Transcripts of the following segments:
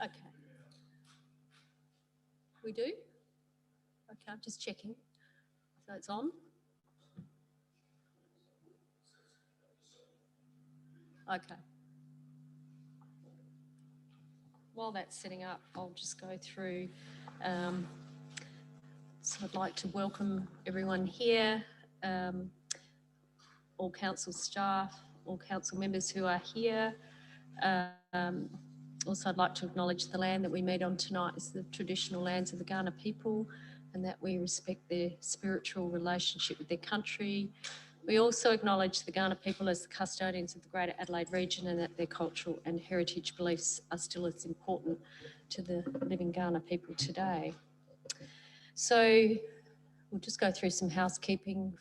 Okay. We do? Okay, I'm just checking. So it's on? Okay. While that's setting up, I'll just go through. So I'd like to welcome everyone here, all council staff, all council members who are here. Also, I'd like to acknowledge the land that we meet on tonight is the traditional lands of the Kaurna people, and that we respect their spiritual relationship with their country. We also acknowledge the Kaurna people as the custodians of the Greater Adelaide region, and that their cultural and heritage beliefs are still as important to the living Kaurna people today. So we'll just go through some housekeeping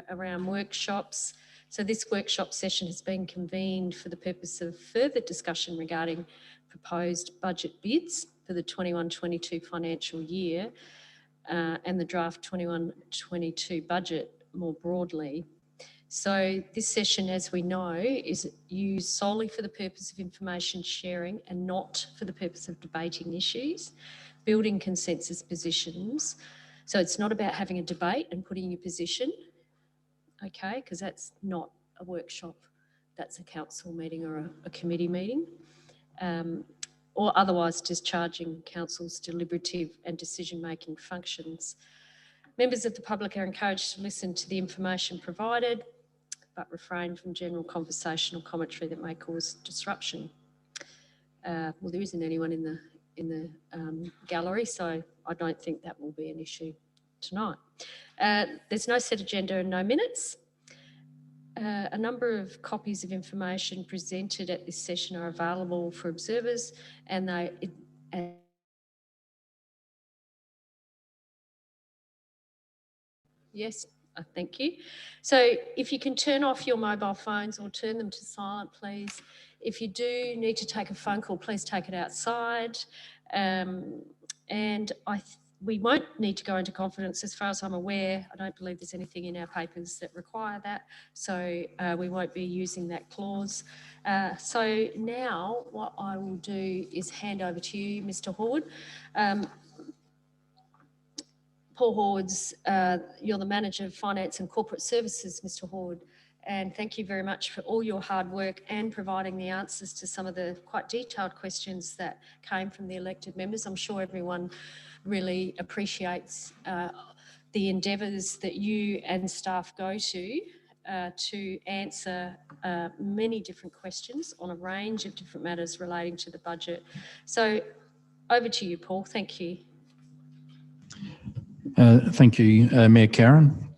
around workshops. So this workshop session has been convened for the purpose of further discussion regarding proposed budget bids for the 21-22 financial year and the draft 21-22 budget more broadly. So this session, as we know, is used solely for the purpose of information sharing and not for the purpose of debating issues, building consensus positions. So it's not about having a debate and putting your position, okay, because that's not a workshop, that's a council meeting or a committee meeting, or otherwise discharging council's deliberative and decision-making functions. Members of the public are encouraged to listen to the information provided, but refrain from general conversational commentary that may cause disruption. Well, there isn't anyone in the gallery, so I don't think that will be an issue tonight. There's no set agenda and no minutes. A number of copies of information presented at this session are available for observers, and yes, thank you. So if you can turn off your mobile phones or turn them to silent, please. If you do need to take a phone call, please take it outside. And we won't need to go into confidence. As far as I'm aware, I don't believe there's anything in our papers that require that. So we won't be using that clause. So now what I will do is hand over to you, Mr. Horde. Paul Hordes, you're the Manager of Finance and Corporate Services, Mr. Horde, and thank you very much for all your hard work and providing the answers to some of the quite detailed questions that came from the elected members. I'm sure everyone really appreciates the endeavours that you and staff go to answer many different questions on a range of different matters relating to the budget. So over to you, Paul. Thank you. Thank you, Mayor Karen,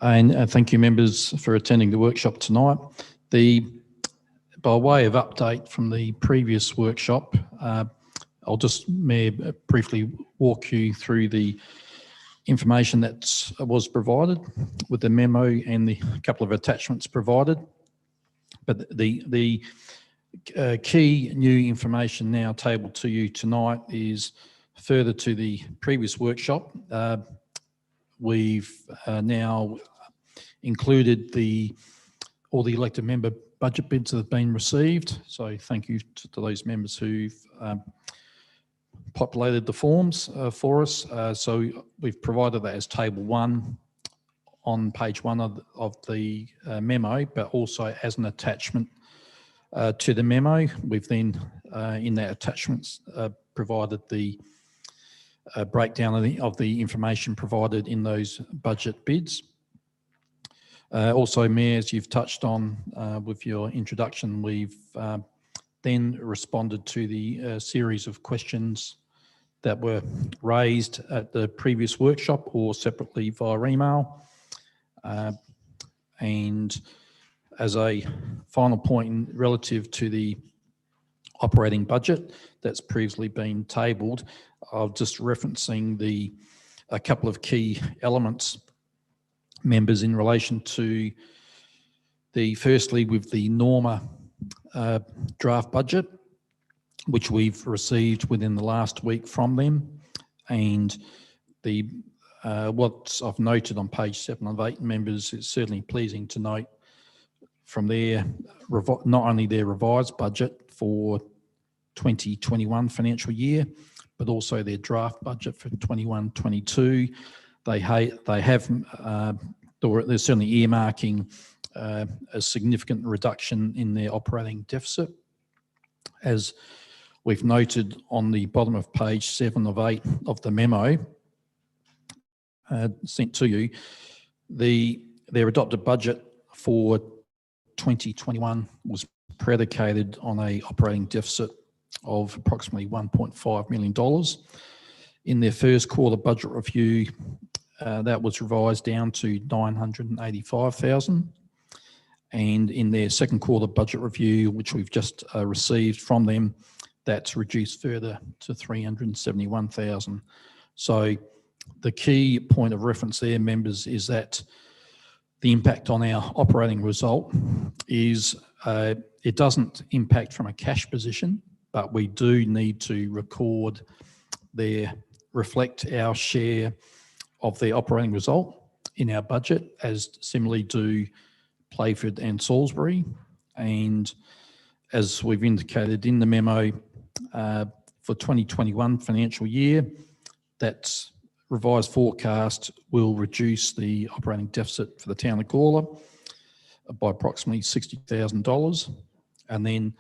and thank you members for attending the workshop tonight. By way of update from the previous workshop, I'll just, Mayor, briefly walk you through the information that was provided with the memo and the couple of attachments provided. But the key new information now tabled to you tonight is further to the previous workshop. We've now included all the elected member budget bids that have been received. So thank you to those members who've populated the forms for us. So we've provided that as table 1 on page 1 of the memo, but also as an attachment to the memo. We've then in that attachments provided the breakdown of the information provided in those budget bids. Also, Mayor, as you've touched on with your introduction, we've then responded to the series of questions that were raised at the previous workshop or separately via email. And as a final point relative to the operating budget that's previously been tabled, I'm just referencing a couple of key elements, members, in relation to firstly with the Norma draft budget, which we've received within the last week from them, and what I've noted on page 7 of 8, members, it's certainly pleasing to note from their not only their revised budget for 2021 financial year, but also their draft budget for 21-22. They have, or they're certainly earmarking a significant reduction in their operating deficit. As we've noted on the bottom of page 7 of 8 of the memo sent to you, their adopted budget for 2021 was predicated on a operating deficit of approximately $1.5 million. In their first quarter budget review, that was revised down to $985,000. And in their second quarter budget review, which we've just received from them, that's reduced further to $371,000. So the key point of reference there, members, is that the impact on our operating result is it doesn't impact from a cash position, but we do need to reflect our share of the operating result in our budget, as similarly do Playford and Salisbury. And as we've indicated in the memo, for 2021 financial year, that revised forecast will reduce the operating deficit for the town of Gawler by approximately $60,000. And then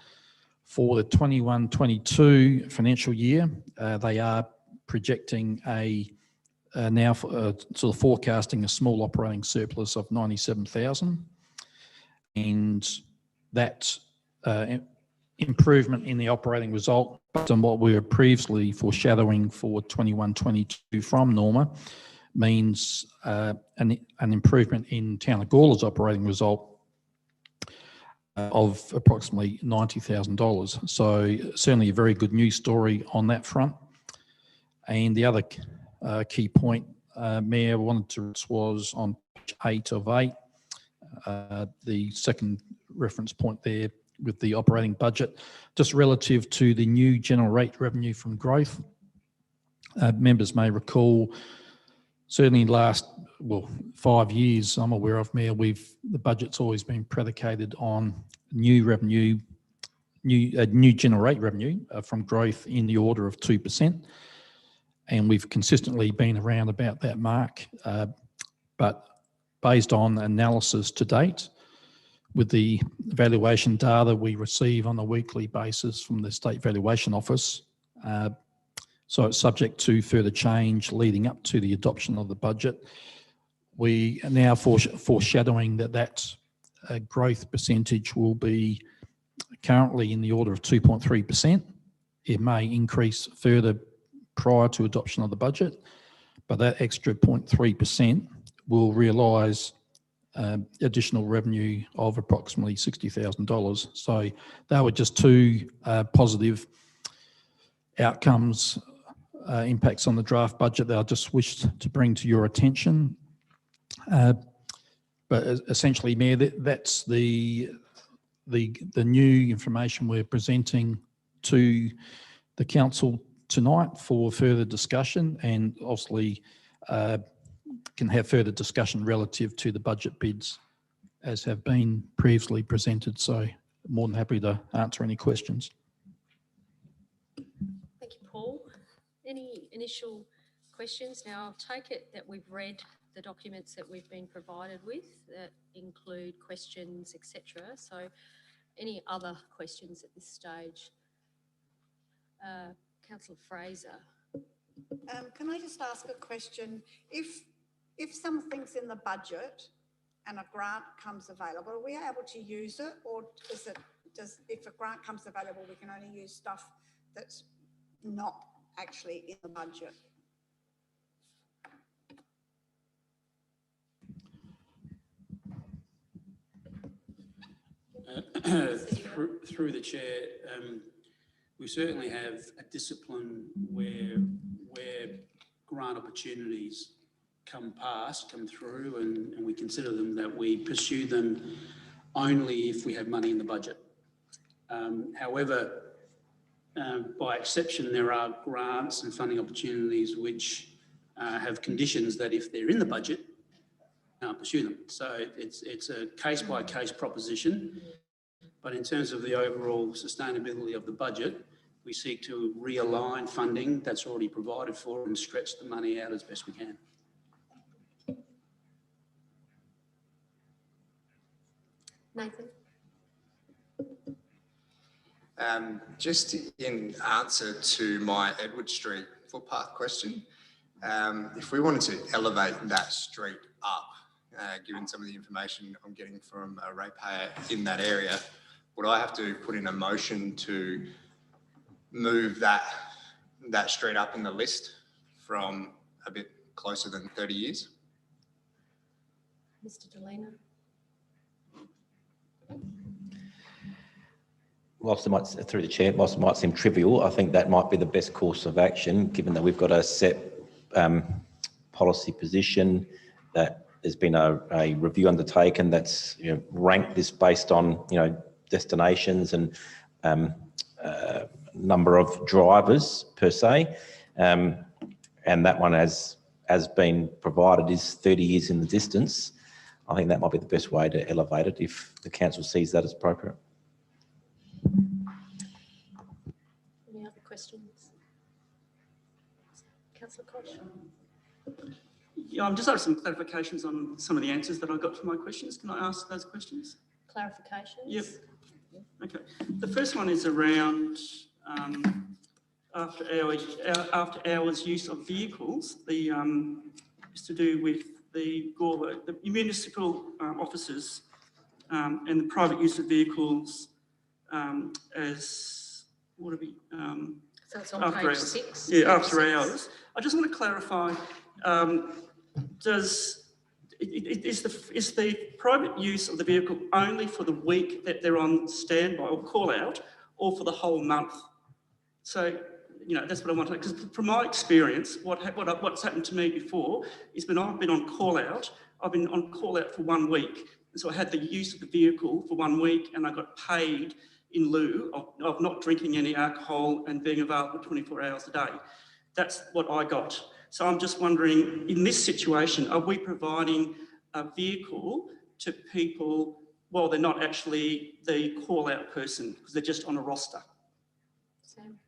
for the 21-22 financial year, they are projecting sort of forecasting a small operating surplus of $97,000. And that improvement in the operating result, based on what we were previously foreshadowing for 21-22 from Norma, means an improvement in town of Gawler's operating result of approximately $90,000. So certainly a very good news story on that front. And the other key point Mayor wanted to was on page 8 of 8, the second reference point there with the operating budget, just relative to the new general rate revenue from growth. Members may recall, certainly last 5 years I'm aware of, Mayor, the budget's always been predicated on new revenue, new general rate revenue from growth in the order of 2%. And we've consistently been around about that mark. But based on analysis to date, with the valuation data we receive on a weekly basis from the State Valuation Office, so it's subject to further change leading up to the adoption of the budget, we are now foreshadowing that growth percentage will be currently in the order of 2.3%. It may increase further prior to adoption of the budget, but that extra 0.3% will realise additional revenue of approximately $60,000. So they were just two positive outcomes, impacts on the draft budget that I just wished to bring to your attention. But essentially, Mayor, that's the new information we're presenting to the council tonight for further discussion, and obviously can have further discussion relative to the budget bids as have been previously presented. So more than happy to answer any questions. Thank you, Paul. Any initial questions? Now, I'll take it that we've read the documents that we've been provided with that include questions, etc. So any other questions at this stage? Councillor Fraser. Can I just ask a question? If something's in the budget and a grant comes available, are we able to use it, or if a grant comes available, we can only use stuff that's not actually in the budget? Through the chair, we certainly have a discipline where grant opportunities come through, and we consider them, that we pursue them only if we have money in the budget. However, by exception, there are grants and funding opportunities which have conditions that if they're in the budget, pursue them. So it's a case-by-case proposition, but in terms of the overall sustainability of the budget, we seek to realign funding that's already provided for and stretch the money out as best we can. Nathan? Just in answer to my Edward Street footpath question, if we wanted to elevate that street up, given some of the information I'm getting from a ratepayer in that area, would I have to put in a motion to move that street up in the list from a bit closer than 30 years? Mr. Delena? Whilst it might, through the chair, whilst it might seem trivial, I think that might be the best course of action, given that we've got a set policy position, that there's been a review undertaken that's ranked this based on destinations and number of drivers per se, and that one has been provided is 30 years in the distance. I think that might be the best way to elevate it if the council sees that as appropriate. Any other questions? Councillor Koch? Yeah, I'm just after some clarifications on some of the answers that I got from my questions. Can I ask those questions? Clarifications? Yep. Okay. The first one is around after hours use of vehicles. It's to do with the municipal officers and the private use of vehicles as what are we? So it's on after page hours. 6? Yeah, Page after 6. hours. I just want to clarify. Is the private use of the vehicle only for the week that they're on standby or call out, or for the whole month? So, that's what I want to know. Because from my experience, what's happened to me before is when I've been on call out, I've been on call out for 1 week. And so I had the use of the vehicle for 1 week, and I got paid in lieu of not drinking any alcohol and being available 24 hours a day. That's what I got. So I'm just wondering, in this situation, are we providing a vehicle to people while they're not actually the call-out person, because they're just on a roster? Sam?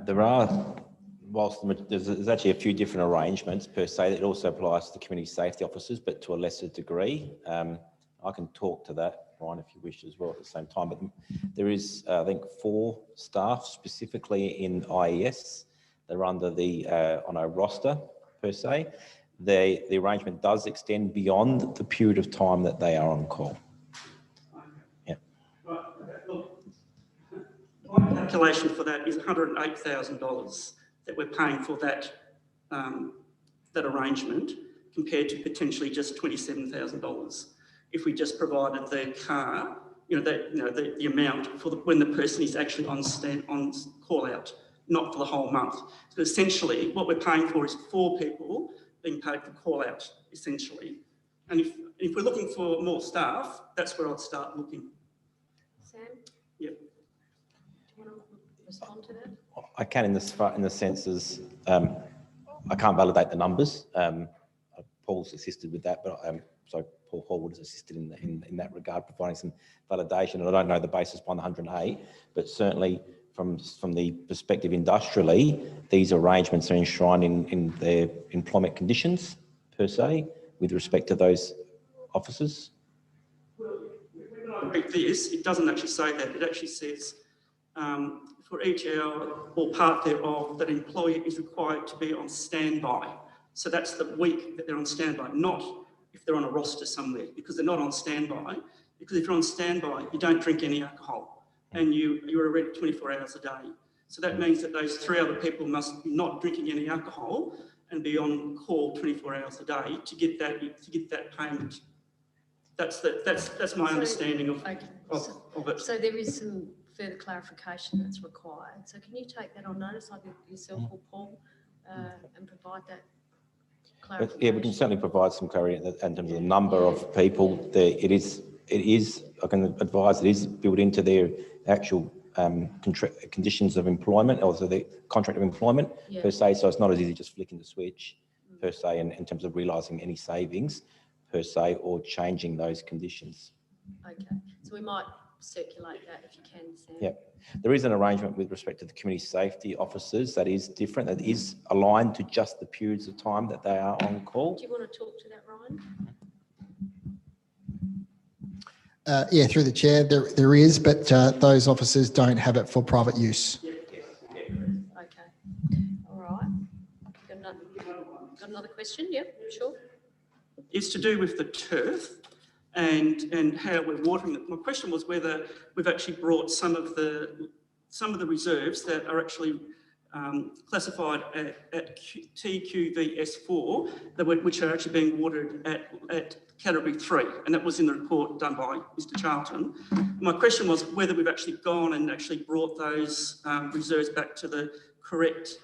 There are, whilst there's actually a few different arrangements per se, that also applies to the community safety officers, but to a lesser degree. I can talk to that, Brian, if you wish as well at the same time. But there is, I think, 4 staff specifically in IES. They're under the on a roster per se. The arrangement does extend beyond the period of time that they are on call. Yeah. Right. Look, my calculation for that is $108,000 that we're paying for that that arrangement, compared to potentially just $27,000. If we just provided the car, the amount for when the person is actually on call out, not for the whole month. So essentially, what we're paying for is 4 people being paid for call out, essentially. And if we're looking for more staff, that's where I'd start looking. Sam? Yep. Do you want to respond to that? I can in the sense as I can't validate the numbers. Paul's assisted with that, but Paul Hallwood has assisted in that regard, providing some validation. And I don't know the basis behind the 108, but certainly from the perspective industrially, these arrangements are enshrined in their employment conditions per se, with respect to those officers. Well, when I read this, it doesn't actually say that. It actually says for each hour or part thereof, that employee is required to be on standby. So that's the week that they're on standby, not if they're on a roster somewhere, because they're not on standby. Because if you're on standby, you don't drink any alcohol, and you're already 24 hours a day. So that means that those 3 other people must be not drinking any alcohol and be on call 24 hours a day to get that payment. That's my understanding of it. So there is some further clarification that's required. So can you take that on notice, either yourself or Paul, and provide that clarification? Yeah, we can certainly provide some clarity in terms of the number of people. It is. I can advise it is built into their actual conditions of employment, also the contract of employment per se. So it's not as easy just flicking the switch per se, in terms of realising any savings per se, or changing those conditions. Okay, so we might circulate that if you can, Sam. Yep. There is an arrangement with respect to the community safety officers that is different, that is aligned to just the periods of time that they are on call. Do you want to talk to that, Ryan? Yeah, through the chair, there is, but those officers don't have it for private use. Okay. All right. Got another question? Yep, sure. It's to do with the turf and how we're watering it. My question was whether we've actually brought some of the reserves that are actually classified at TQVS4, which are actually being watered at category 3, and that was in the report done by Mr. Charlton. My question was whether we've actually gone and actually brought those reserves back to the correct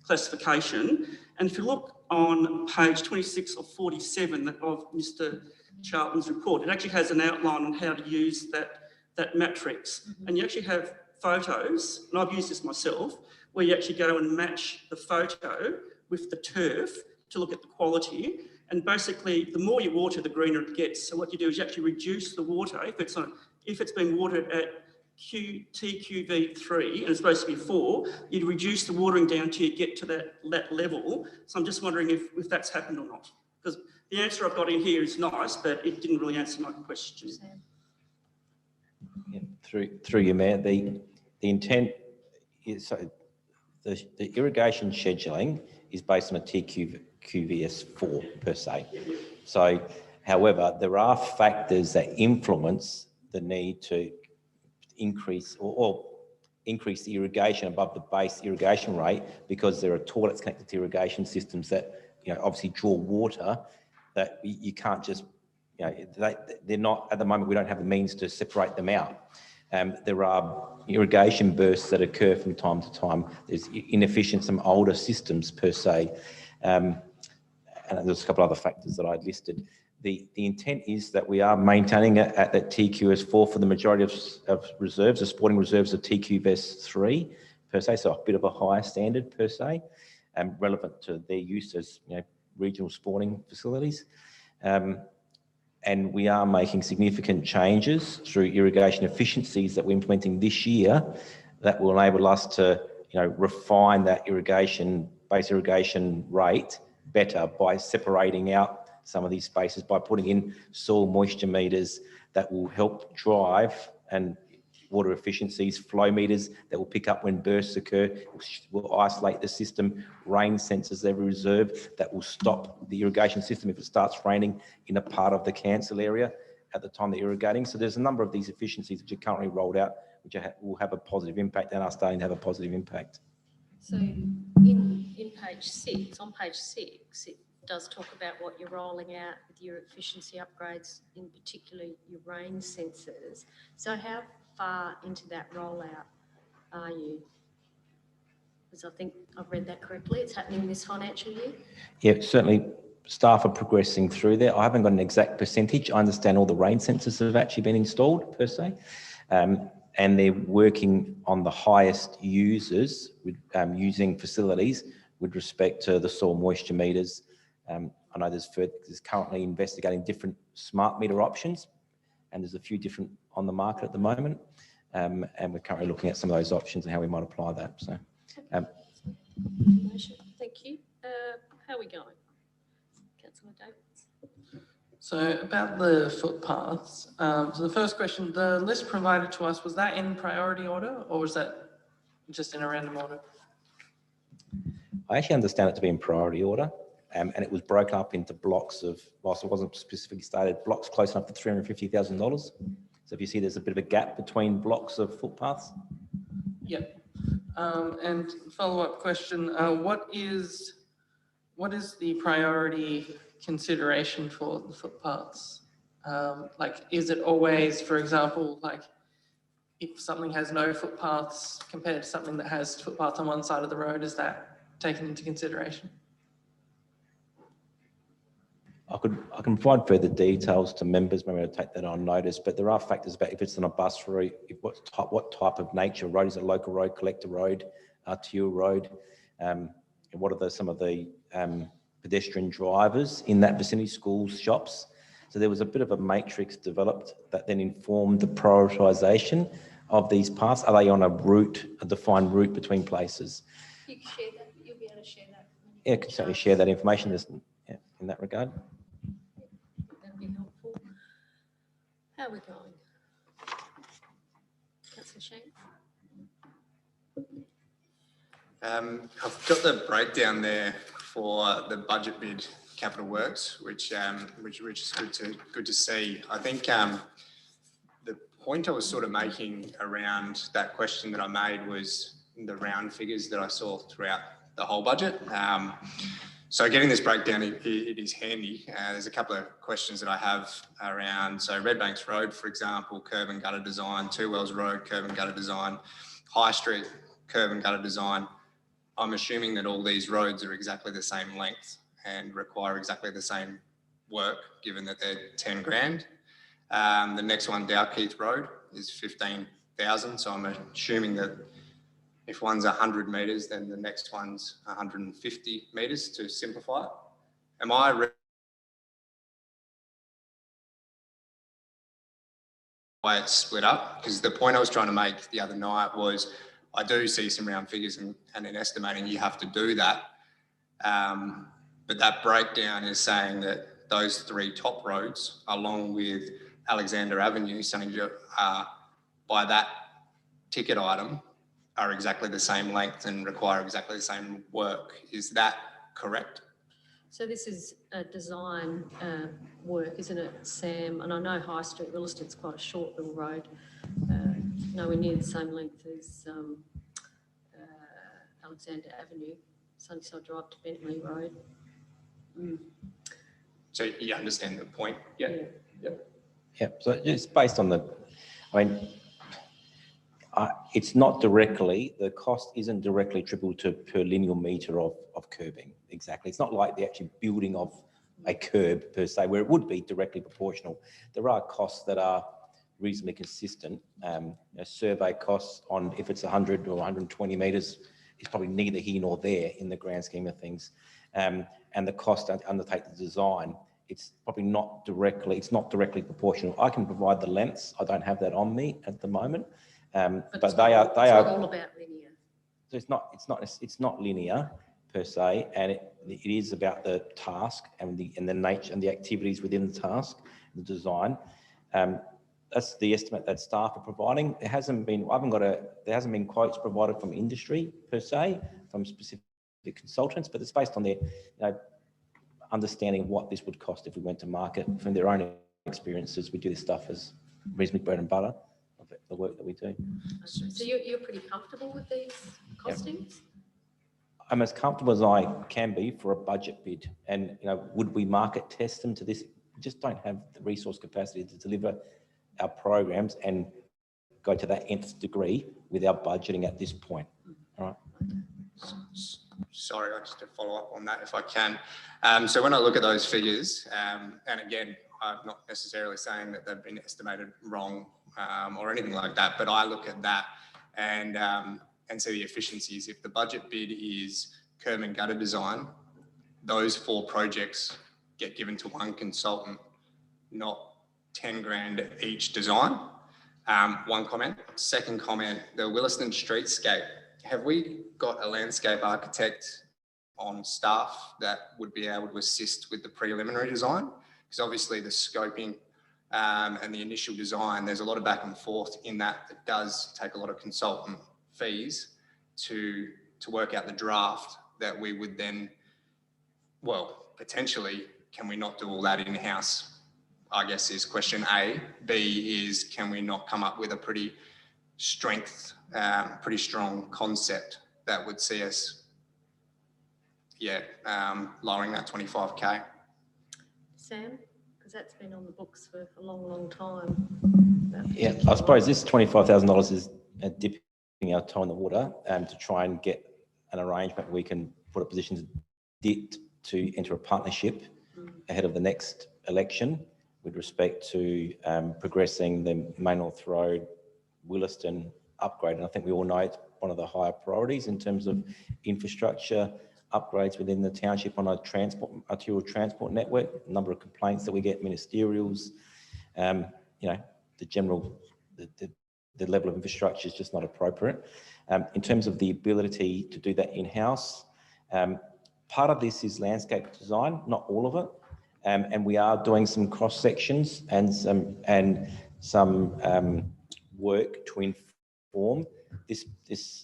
classification. And if you look on page 26 of 47 of Mr. Charlton's report, it actually has an outline on how to use that matrix. And you actually have photos, and I've used this myself, where you actually go and match the photo with the turf to look at the quality. And basically, the more you water, the greener it gets. So what you do is you actually reduce the water. If it's being watered at TQV3 and it's supposed to be 4, you'd reduce the watering down until you get to that level. So I'm just wondering if that's happened or not. Because the answer I've got in here is nice, but it didn't really answer my question. Yeah, through you, Mayor, the intent is, so the irrigation scheduling is based on a TQVS4 per se. So, however, there are factors that influence the need to increase or increase the irrigation above the base irrigation rate, because there are toilets connected to irrigation systems that, obviously draw water that you can't just, they're not, at the moment, we don't have the means to separate them out. There are irrigation bursts that occur from time to time. There's inefficient, some older systems per se. And there's a couple other factors that I'd listed. The intent is that we are maintaining it at that TQS4 for the majority of reserves. The sporting reserves are TQVS3 per se, so a bit of a higher standard per se, relevant to their use as regional sporting facilities. And we are making significant changes through irrigation efficiencies that we're implementing this year that will enable us to, refine that base irrigation rate better by separating out some of these spaces, by putting in soil moisture meters that will help drive and water efficiencies, flow meters that will pick up when bursts occur, which will isolate the system, rain sensors every reserve that will stop the irrigation system if it starts raining in a part of the cancel area at the time they're irrigating. So there's a number of these efficiencies which are currently rolled out, which will have a positive impact and are starting to have a positive impact. So in page 6, on page 6, it does talk about what you're rolling out with your efficiency upgrades, in particular your rain sensors. So how far into that rollout are you? Because I think I've read that correctly. It's happening this financial year? Yeah, certainly staff are progressing through there. I haven't got an exact percentage. I understand all the rain sensors have actually been installed per se. And they're working on the highest users with using facilities with respect to the soil moisture meters. I know there's currently investigating different smart meter options, and there's a few different on the market at the moment. And we're currently looking at some of those options and how we might apply that. So, Thank you. How are we going? Councillor Davis. So about the footpaths, so the first question, the list provided to us, was that in priority order or was that just in a random order? I actually understand it to be in priority order, and it was broken up into blocks of, whilst it wasn't specifically stated, blocks close enough to $350,000. So if you see there's a bit of a gap between blocks of footpaths. Yep. And follow-up question, what is the priority consideration for the footpaths? Like, is it always, for example, like if something has no footpaths compared to something that has footpaths on one side of the road, is that taken into consideration? I can provide further details to members, maybe I'll take that on notice, but there are factors about if it's on a bus route, what type of nature road, is it a local road, collector road, arterial road, and what are some of the pedestrian drivers in that vicinity, schools, shops. So there was a bit of a matrix developed that then informed the prioritisation of these paths. Are they on a route, a defined route between places? You can share that. You'll be able to share that. Yeah, I can certainly share that information in that regard. That'd be helpful. How are we going? Councillor Shank? I've got the breakdown there for the budget bid capital works, which is good to see. I think the point I was sort of making around that question that I made was the round figures that I saw throughout the whole budget. So getting this breakdown, it is handy. There's a couple of questions that I have around, so Redbanks Road, for example, curb and gutter design, Two Wells Road, curb and gutter design, High Street, curb and gutter design. I'm assuming that all these roads are exactly the same length and require exactly the same work, given that they're 10 grand. The next one, Dowkeith Road, is 15,000. So I'm assuming that if one's 100 metres, then the next one's 150 metres to simplify it. Am I why it's split up? Because the point I was trying to make the other night was I do see some round figures and in estimating you have to do that. But that breakdown is saying that those three top roads, along with Alexander Avenue, Sunningdale, by that ticket item, are exactly the same length and require exactly the same work. Is that correct? So this is a design work, isn't it, Sam? And I know High Street, Williston's quite a short little road, nowhere near the same length as Alexander Avenue, Sunnyside Drive to Bentley Road. So you understand the point? Yeah. Yeah, so it's based on it's not directly, the cost isn't directly attributable to per linear metre of curbing, exactly. It's not like the actual building of a curb per se, where it would be directly proportional. There are costs that are reasonably consistent. Survey costs on, if it's 100 or 120 metres, is probably neither here nor there in the grand scheme of things. And the cost to undertake the design, it's probably not directly proportional. I can provide the lengths. I don't have that on me at the moment. But they are all about linear. So it's not linear per se, and it is about the task and the nature and the activities within the task, the design. That's the estimate that staff are providing. There hasn't been quotes provided from industry per se, from specific consultants, but it's based on their understanding of what this would cost if we went to market from their own experiences. We do this stuff as reasonably bread and butter of the work that we do. So you're pretty comfortable with these costings? Yep. I'm as comfortable as I can be for a budget bid. And would we market test them to this? We just don't have the resource capacity to deliver our programs and go to that nth degree with our budgeting at this point. All right. Sorry, just to follow up on that if I can. So when I look at those figures, and again, I'm not necessarily saying that they've been estimated wrong or anything like that, but I look at that and see the efficiencies. If the budget bid is curb and gutter design, those 4 projects get given to one consultant, not 10 grand each design. One comment. Second comment, the Williston streetscape. Have we got a landscape architect on staff that would be able to assist with the preliminary design? Because obviously the scoping and the initial design, there's a lot of back and forth in that. It does take a lot of consultant fees to work out the draft that we would then, well, potentially, can we not do all that in-house? I guess is question A. B is, can we not come up with a pretty strong concept that would see us, lowering that 25K. Sam, because that's been on the books for a long, long time. Yeah, I suppose this $25,000 is dipping our toe in the water to try and get an arrangement where we can put a position to enter a partnership ahead of the next election with respect to progressing the Main North Road, Williston upgrade. And I think we all know it's one of the higher priorities in terms of infrastructure upgrades within the township on a arterial transport network, a number of complaints that we get, ministerials, you know, the level of infrastructure is just not appropriate. In terms of the ability to do that in-house, part of this is landscape design, not all of it. And we are doing some cross sections and some work to inform this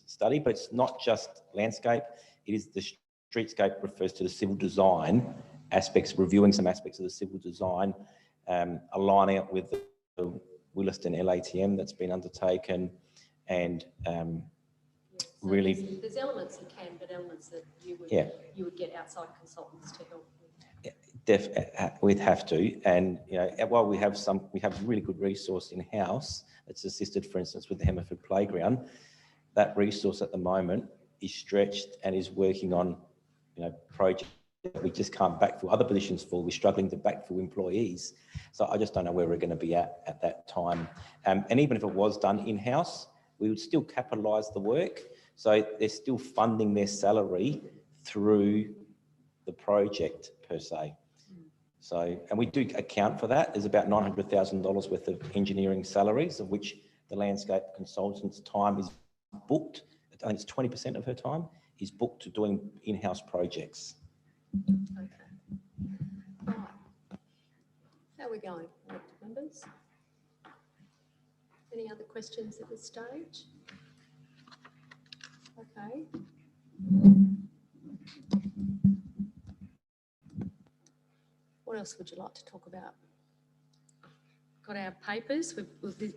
study, but it's not just landscape. It is the streetscape refers to the civil design aspects, reviewing some aspects of the civil design, aligning it with the Williston LATM that's been undertaken, and So really, there's elements you can, but elements that you would get outside consultants to help with. we'd have to, and you know, while we have really good resource in house that's assisted, for instance, with the Hemmerford Playground. That resource at the moment is stretched and is working on, you know, projects that we just can't backfill other positions for. We're struggling to backfill employees, so I just don't know where we're going to be at that time. And even if it was done in house, we would still capitalise the work, so they're still funding their salary through the project per se. So, and we do account for that. There's about $900,000 worth of engineering salaries, of which the landscape consultant's time is booked. I think it's 20% of her time is booked to doing in-house projects. Okay. Right. How are we going, members? Any other questions at this stage? Okay. What else would you like to talk about? Got our papers.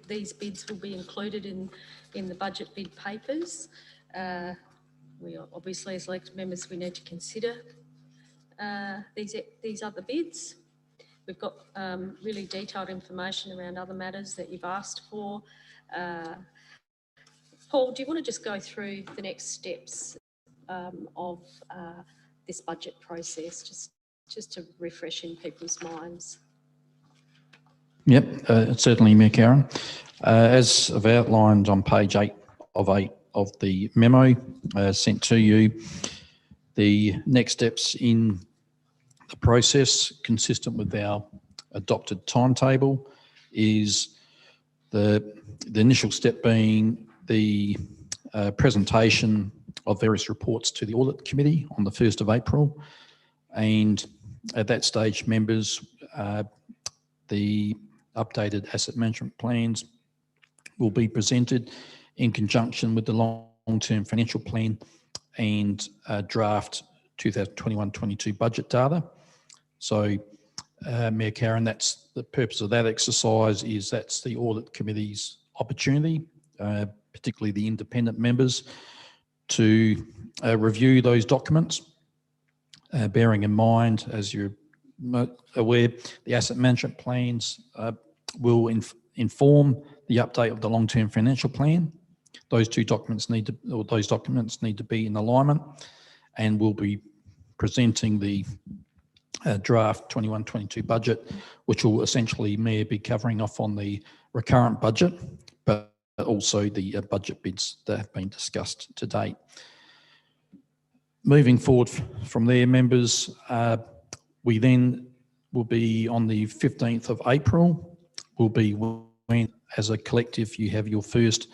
These bids will be included in the budget bid papers. We obviously, as elected members, we need to consider these other bids. We've got really detailed information around other matters that you've asked for. Paul, do you want to just go through the next steps of this budget process, just to refresh in people's minds? Yep, certainly, Mayor Karen. As I've outlined on page 8 of the memo sent to you, the next steps in the process, consistent with our adopted timetable, is the initial step being the presentation of various reports to the Audit Committee on the 1st of April. And at that stage, members, the updated asset management plans will be presented in conjunction with the long-term financial plan and draft 2021-22 budget data. So, Mayor Karen, that's the purpose of that exercise. That's the Audit Committee's opportunity, particularly the independent members, to review those documents, bearing in mind, as you're aware, the asset management plans will inform the update of the long-term financial plan. Those documents need to be in alignment, and we'll be presenting the draft 21-22 budget, which will essentially be covering off on the recurrent budget, but also the budget bids that have been discussed to date. Moving forward from there, members, we then will be on the 15th of April, will be when, as a collective, you have your first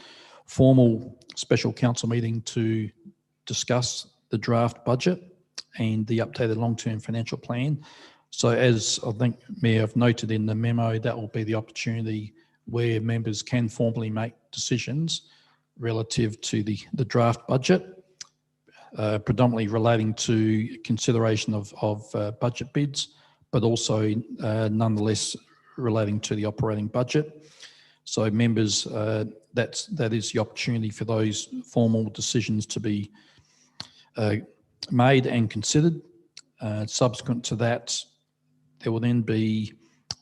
formal special council meeting to discuss the draft budget and the updated long-term financial plan. So as I think Mayor have noted in the memo, that will be the opportunity where members can formally make decisions relative to the draft budget, predominantly relating to consideration of budget bids, but also nonetheless relating to the operating budget. So members, that is the opportunity for those formal decisions to be made and considered. Subsequent to that, there will then be,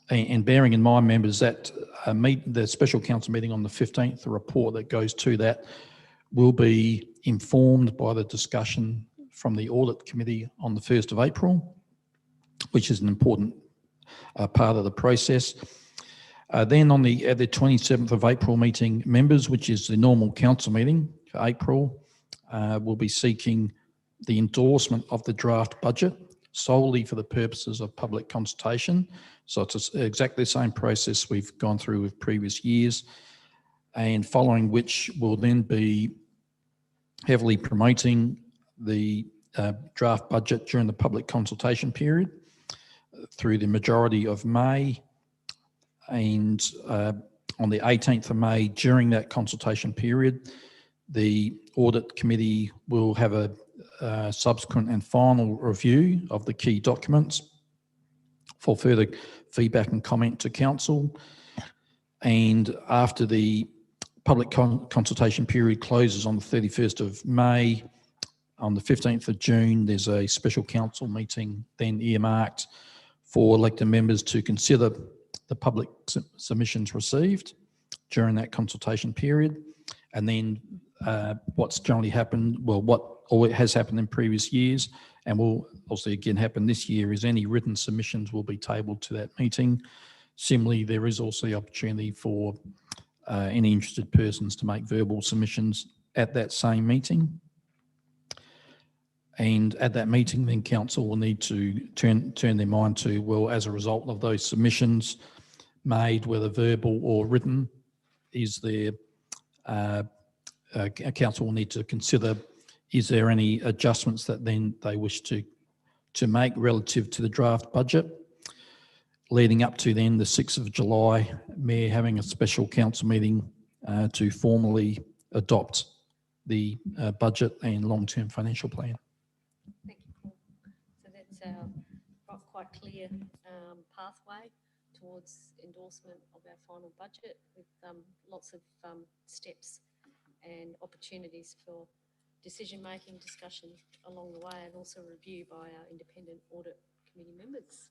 and bearing in mind, members, that the special council meeting on the 15th, the report that goes to that will be informed by the discussion from the Audit Committee on the 1st of April, which is an important part of the process. Then on the 27th of April meeting, members, which is the normal council meeting for April, will be seeking the endorsement of the draft budget solely for the purposes of public consultation. So it's exactly the same process we've gone through with previous years, and following which will then be heavily promoting the draft budget during the public consultation period through the majority of May, and on the 18th of May, during that consultation period, the audit committee will have a subsequent and final review of the key documents for further feedback and comment to council. And after the public consultation period closes on the 31st of May, on the 15th of June, there's a special council meeting then earmarked for elected members to consider the public submissions received during that consultation period. And then what's generally happened, well, what always has happened in previous years and will also again happen this year, is any written submissions will be tabled to that meeting. Similarly, there is also the opportunity for any interested persons to make verbal submissions at that same meeting. And at that meeting, then council will need to turn their mind to, well, as a result of those submissions made, whether verbal or written, is there, council will need to consider, is there any adjustments that then they wish to make relative to the draft budget, leading up to then the 6th of July, Mayor having a special council meeting to formally adopt the budget and long-term financial plan. Thank you, Paul. So that's our quite clear pathway towards endorsement of our final budget, with lots of steps and opportunities for decision-making, discussion along the way, and also review by our independent audit committee members.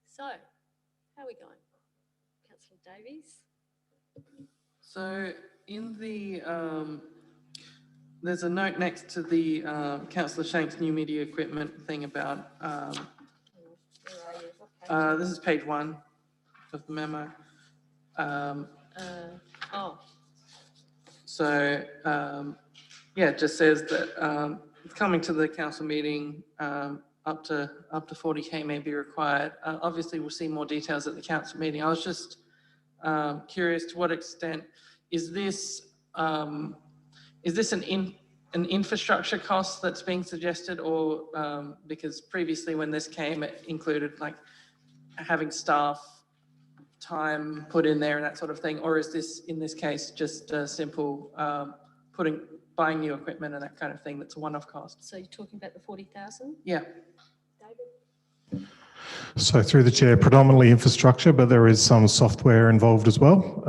So, how are we going? Councillor Davies? So in the, there's a note next to the Councillor Shank's new media equipment thing about, Where are you? What page? this is page 1 of the memo. So, yeah, it just says that coming to the council meeting, up to 40K may be required. Obviously, we'll see more details at the council meeting. I was just curious, to what extent is this an infrastructure cost that's being suggested, or because previously when this came, it included like having staff time put in there and that sort of thing, or is this in this case just a simple buying new equipment and that kind of thing that's a one-off cost? So you're talking about the 40,000? Yeah. David? So through the chair, predominantly infrastructure, but there is some software involved as well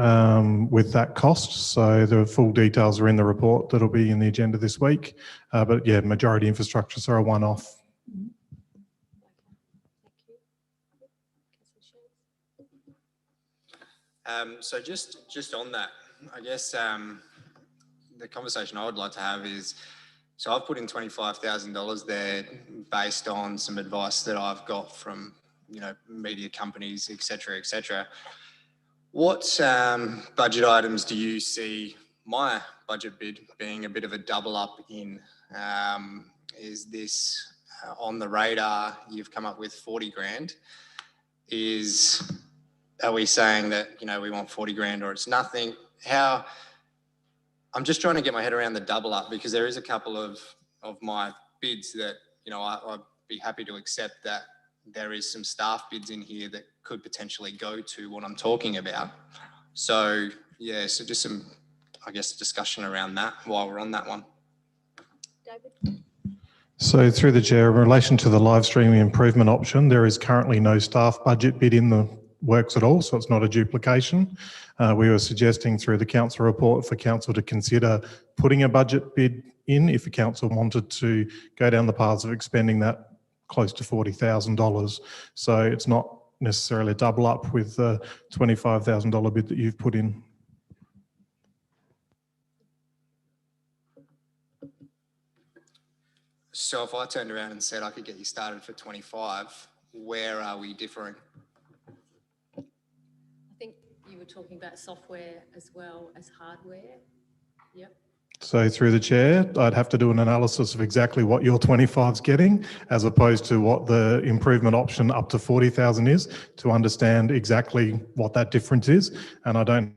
with that cost. So the full details are in the report that'll be in the agenda this week. But yeah, majority infrastructure, so a one-off. So just on that, I guess the conversation I would like to have is, so I've put in $25,000 there based on some advice that I've got from, media companies, et cetera, What budget items do you see my budget bid being a bit of a double up in? Is this on the radar? You've come up with 40 grand. Are we saying that, we want 40 grand or it's nothing? I'm just trying to get my head around the double up, because there is a couple of my bids that, I'd be happy to accept that there is some staff bids in here that could potentially go to what I'm talking about. So, yeah, so just some, I guess, discussion around that while we're on that one. David? So through the chair, in relation to the live streaming improvement option, there is currently no staff budget bid in the works at all, so it's not a duplication. We were suggesting through the council report for council to consider putting a budget bid in if the council wanted to go down the paths of expending that close to $40,000. So it's not necessarily a double up with the $25,000 bid that you've put in. So if I turned around and said I could get you started for 25, where are we differing? I think you were talking about software as well as hardware. Yep. So through the chair, I'd have to do an analysis of exactly what your 25's getting, as opposed to what the improvement option up to 40,000 is, to understand exactly what that difference is. And I don't.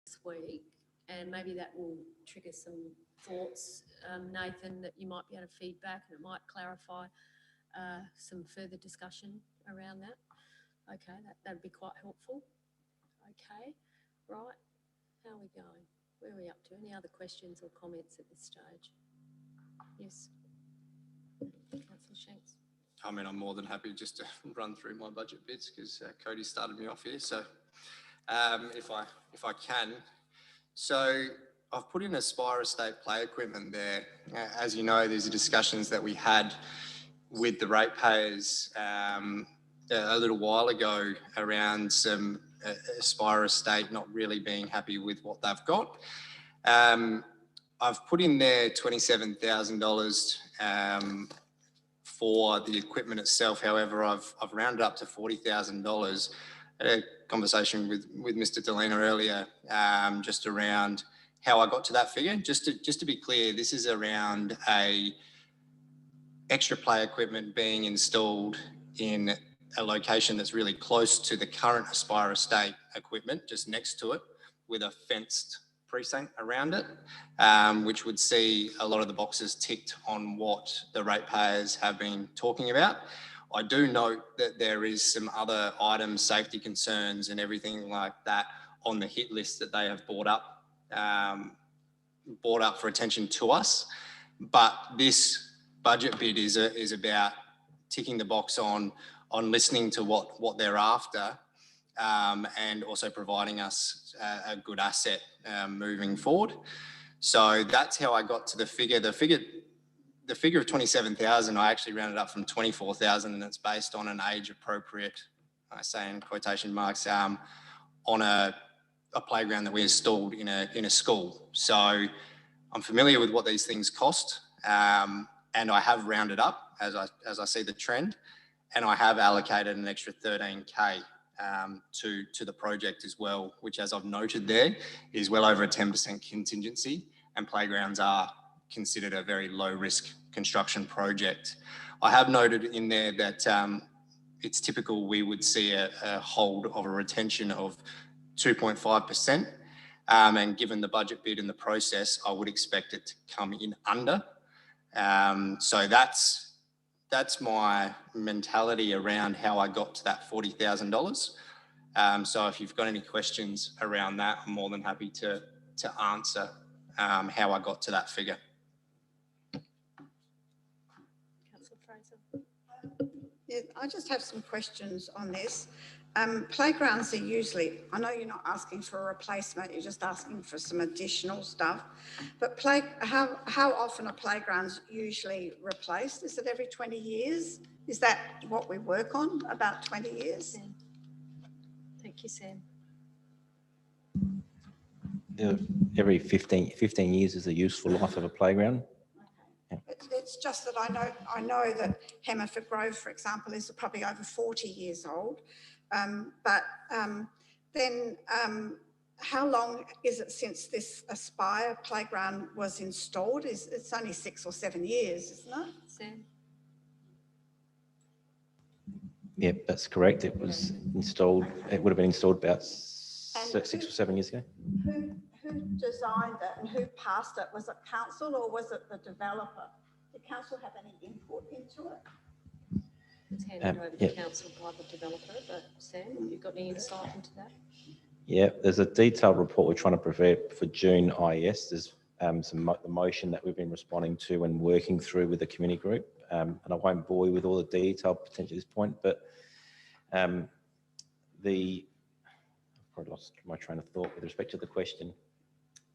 This week, and maybe that will trigger some thoughts, Nathan, that you might be able to feed back, and it might clarify some further discussion around that. Okay, that'd be quite helpful. Okay, right, how are we going? Where are we up to? Any other questions or comments at this stage? Yes, Councillor Shanks. I mean, I'm more than happy just to run through my budget bits because Cody started me off here. So if I can. So I've put in Aspire Estate play equipment there. As you know, there's the discussions that we had with the ratepayers a little while ago around some Aspire Estate not really being happy with what they've got. I've put in there $27,000 for the equipment itself. However, I've rounded up to $40,000. I had a conversation with Mr. Delena earlier, just around how I got to that figure. Just to be clear, this is around extra play equipment being installed in a location that's really close to the current Aspire Estate equipment, just next to it, with a fenced precinct around it, which would see a lot of the boxes ticked on what the ratepayers have been talking about. I do note that there is some other items, safety concerns and everything like that on the hit list that they have brought up for attention to us. But this budget bid is about ticking the box on listening to what they're after, and also providing us a good asset moving forward. So that's how I got to the figure. The figure of 27,000, I actually rounded up from 24,000, and it's based on an age appropriate, I say in quotation marks, on a playground that we installed in a school. So I'm familiar with what these things cost, and I have rounded up as I see the trend, and I have allocated an extra 13K to the project as well, which, as I've noted there, is well over a 10% contingency, and playgrounds are considered a very low risk construction project. I have noted in there that it's typical we would see a hold of a retention of 2.5%, and given the budget bid and the process, I would expect it to come in under. So that's my mentality around how I got to that $40,000. So if you've got any questions around that, I'm more than happy to answer how I got to that figure. Councillor Fraser. Yeah, I just have some questions on this. Playgrounds are usually, I know you're not asking for a replacement, you're just asking for some additional stuff, but how often are playgrounds usually replaced? Is it every 20 years? Is that what we work on, about 20 years? Sam. Thank you, Sam. Every 15 years is the useful life of a playground. It's just that I know that Hemmerford Grove, for example, is probably over 40 years old. Then how long is it since this Aspire playground was installed? It's only 6 or 7 years, isn't it? Sam? Yep, that's correct. It was installed, it would have been installed about 6 or 7 years ago. Who designed it and who passed it? Was it council or was it the developer? Did council have any input into it? It's handed over to council by the developer, but Sam, have you got any insight into that? Yeah, there's a detailed report we're trying to prepare for June IES. There's the motion that we've been responding to and working through with the community group. And I won't bore you with all the detail potentially at this point, but I've probably lost my train of thought with respect to the question.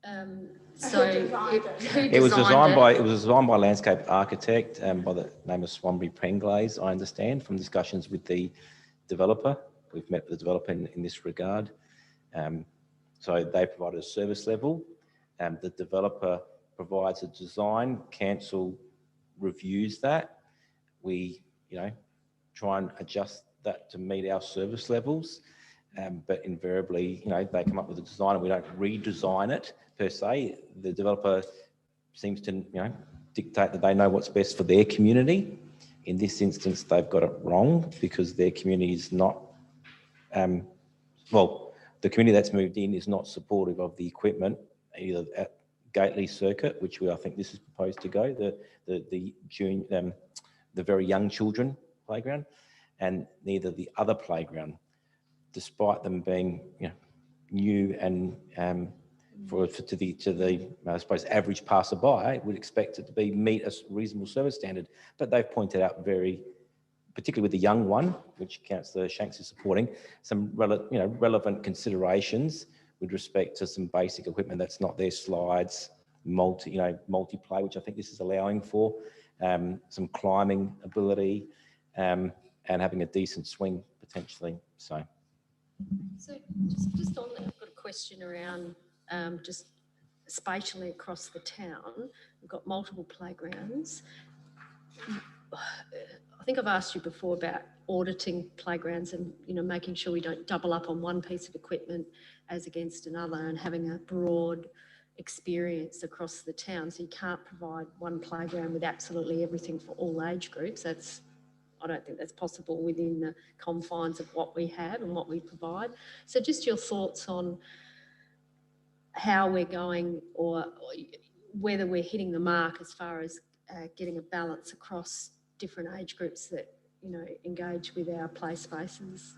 It was designed by a landscape architect by the name of Swanbury Penglaze, I understand, from discussions with the developer. We've met with the developer in this regard. So they provided a service level. The developer provides a design, council reviews that. We, try and adjust that to meet our service levels. But invariably, they come up with a design and we don't redesign it per se. The developer seems to, dictate that they know what's best for their community. In this instance, they've got it wrong because their community is not, the community that's moved in is not supportive of the equipment, either at Gately Circuit, which I think this is proposed to go, the very young children playground, and neither the other playground, despite them being new and to the I suppose average passerby would expect it to meet a reasonable service standard. But they've pointed out particularly with the young one, which Councillor Shanks is supporting, some relevant considerations with respect to some basic equipment that's not their slides, multi-play, which I think this is allowing for, some climbing ability, and having a decent swing potentially. So just on that, I've got a question around just spatially across the town. We've got multiple playgrounds. I think I've asked you before about auditing playgrounds and making sure we don't double up on one piece of equipment as against another, and having a broad experience across the town. So you can't provide one playground with absolutely everything for all age groups. I don't think that's possible within the confines of what we have and what we provide. So just your thoughts on how we're going, or whether we're hitting the mark as far as getting a balance across different age groups that engage with our play spaces.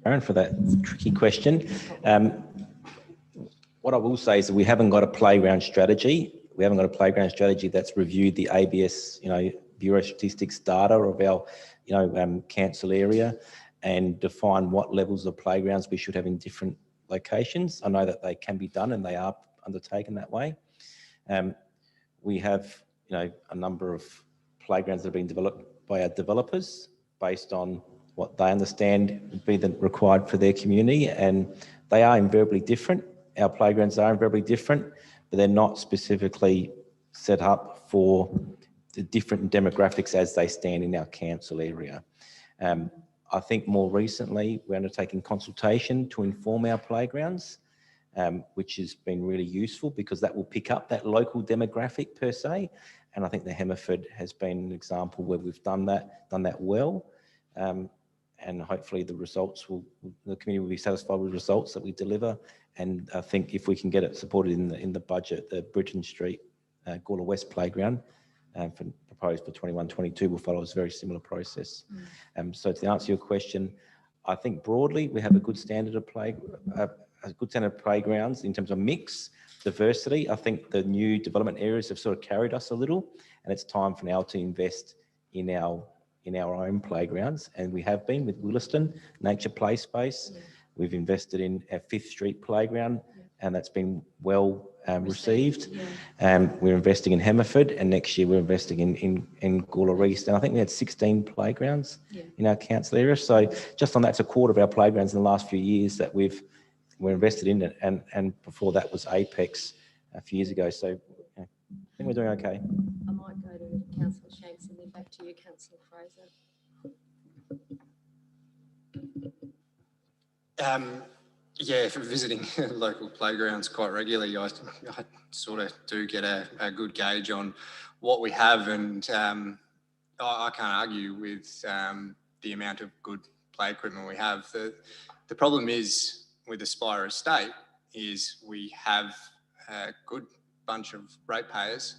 Aaron, for that tricky question. What I will say is that we haven't got a playground strategy. We haven't got a playground strategy that's reviewed the ABS, Bureau of Statistics data of our, council area, and define what levels of playgrounds we should have in different locations. I know that they can be done and they are undertaken that way. We have, a number of playgrounds that have been developed by our developers based on what they understand would be required for their community, and they are invariably different. Our playgrounds are invariably different, but they're not specifically set up for the different demographics as they stand in our council area. I think more recently we're undertaking consultation to inform our playgrounds, which has been really useful because that will pick up that local demographic per se. And I think the Hemmerford has been an example where we've done that well. And hopefully the community will be satisfied with the results that we deliver. And I think if we can get it supported in the budget, the Britton Street Gawler West Playground, proposed for 21-22 will follow a very similar process. So to answer your question, I think broadly we have a good standard of playgrounds in terms of mix, diversity. I think the new development areas have sort of carried us a little, and it's time for now to invest in our own playgrounds, and we have been with Williston Nature Play Space. Yeah. We've invested in our 5th Street playground, and that's been well received. Yeah. We're investing in Hemmerford, and next year we're investing in Gawler East, and I think we had 16 playgrounds in our council area. So just on that's a quarter of our playgrounds in the last few years that we're invested in, and before that was Apex a few years ago. So I think we're doing okay. I might go to Councillor Shanks and then back to you, Councillor Fraser. For visiting local playgrounds quite regularly, I sort of do get a good gauge on what we have, and I can't argue with the amount of good play equipment we have. The problem is with Aspire Estate is we have a good bunch of ratepayers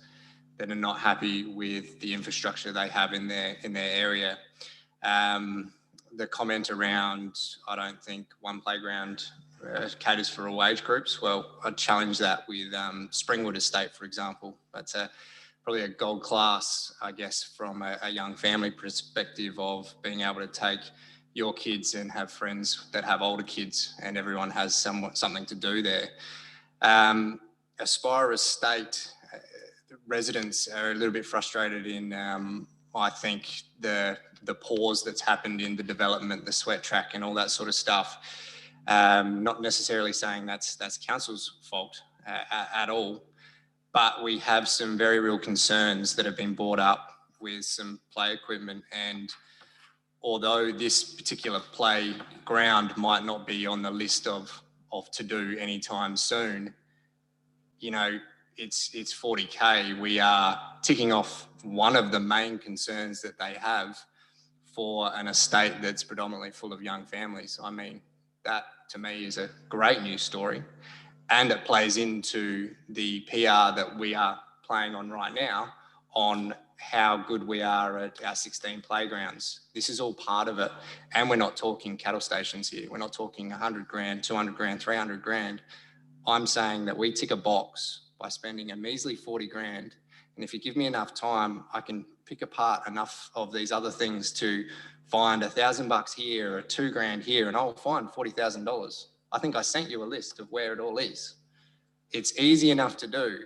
that are not happy with the infrastructure they have in their area. The comment around, I don't think one playground caters for all age groups. Well, I'd challenge that with Springwood Estate, for example. That's probably a gold class, I guess, from a young family perspective of being able to take your kids and have friends that have older kids, and everyone has something to do there. Aspire Estate residents are a little bit frustrated in, I think, the pause that's happened in the development, the sweat track and all that sort of stuff. Not necessarily saying that's council's fault at all, but we have some very real concerns that have been brought up with some play equipment, and although this particular playground might not be on the list of to do anytime soon, you know, it's 40K. We are ticking off one of the main concerns that they have for an estate that's predominantly full of young families. I mean, that to me is a great news story, and it plays into the PR that we are playing on right now on how good we are at our 16 playgrounds. This is all part of it. And we're not talking cattle stations here. We're not talking 100 grand, 200 grand, 300 grand. I'm saying that we tick a box by spending a measly 40 grand. And if you give me enough time, I can pick apart enough of these other things to find $1,000 here or 2 grand here, and I'll find $40,000. I think I sent you a list of where it all is. It's easy enough to do.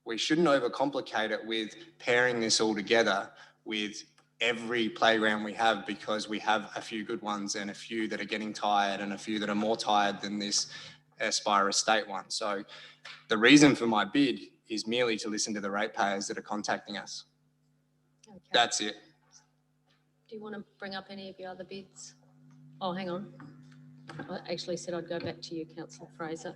We shouldn't overcomplicate it with pairing this all together with every playground we have, because we have a few good ones and a few that are getting tired and a few that are more tired than this Aspire Estate one. So the reason for my bid is merely to listen to the ratepayers that are contacting us. Okay. That's it. Do you want to bring up any of your other bids? Oh, hang on. I actually said I'd go back to you, Councillor Fraser.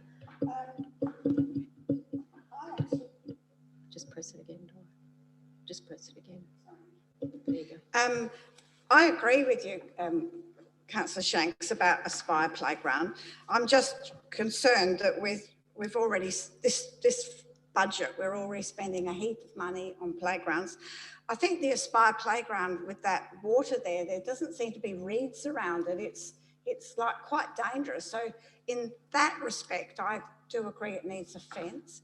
Just press it again, Dora. Just press it again. There you go. I agree with you, Councillor Shanks, about Aspire Playground. I'm just concerned that we've already, this budget, we're already spending a heap of money on playgrounds. I think the Aspire Playground with that water there doesn't seem to be reeds around it. It's like quite dangerous. So in that respect, I do agree it needs a fence.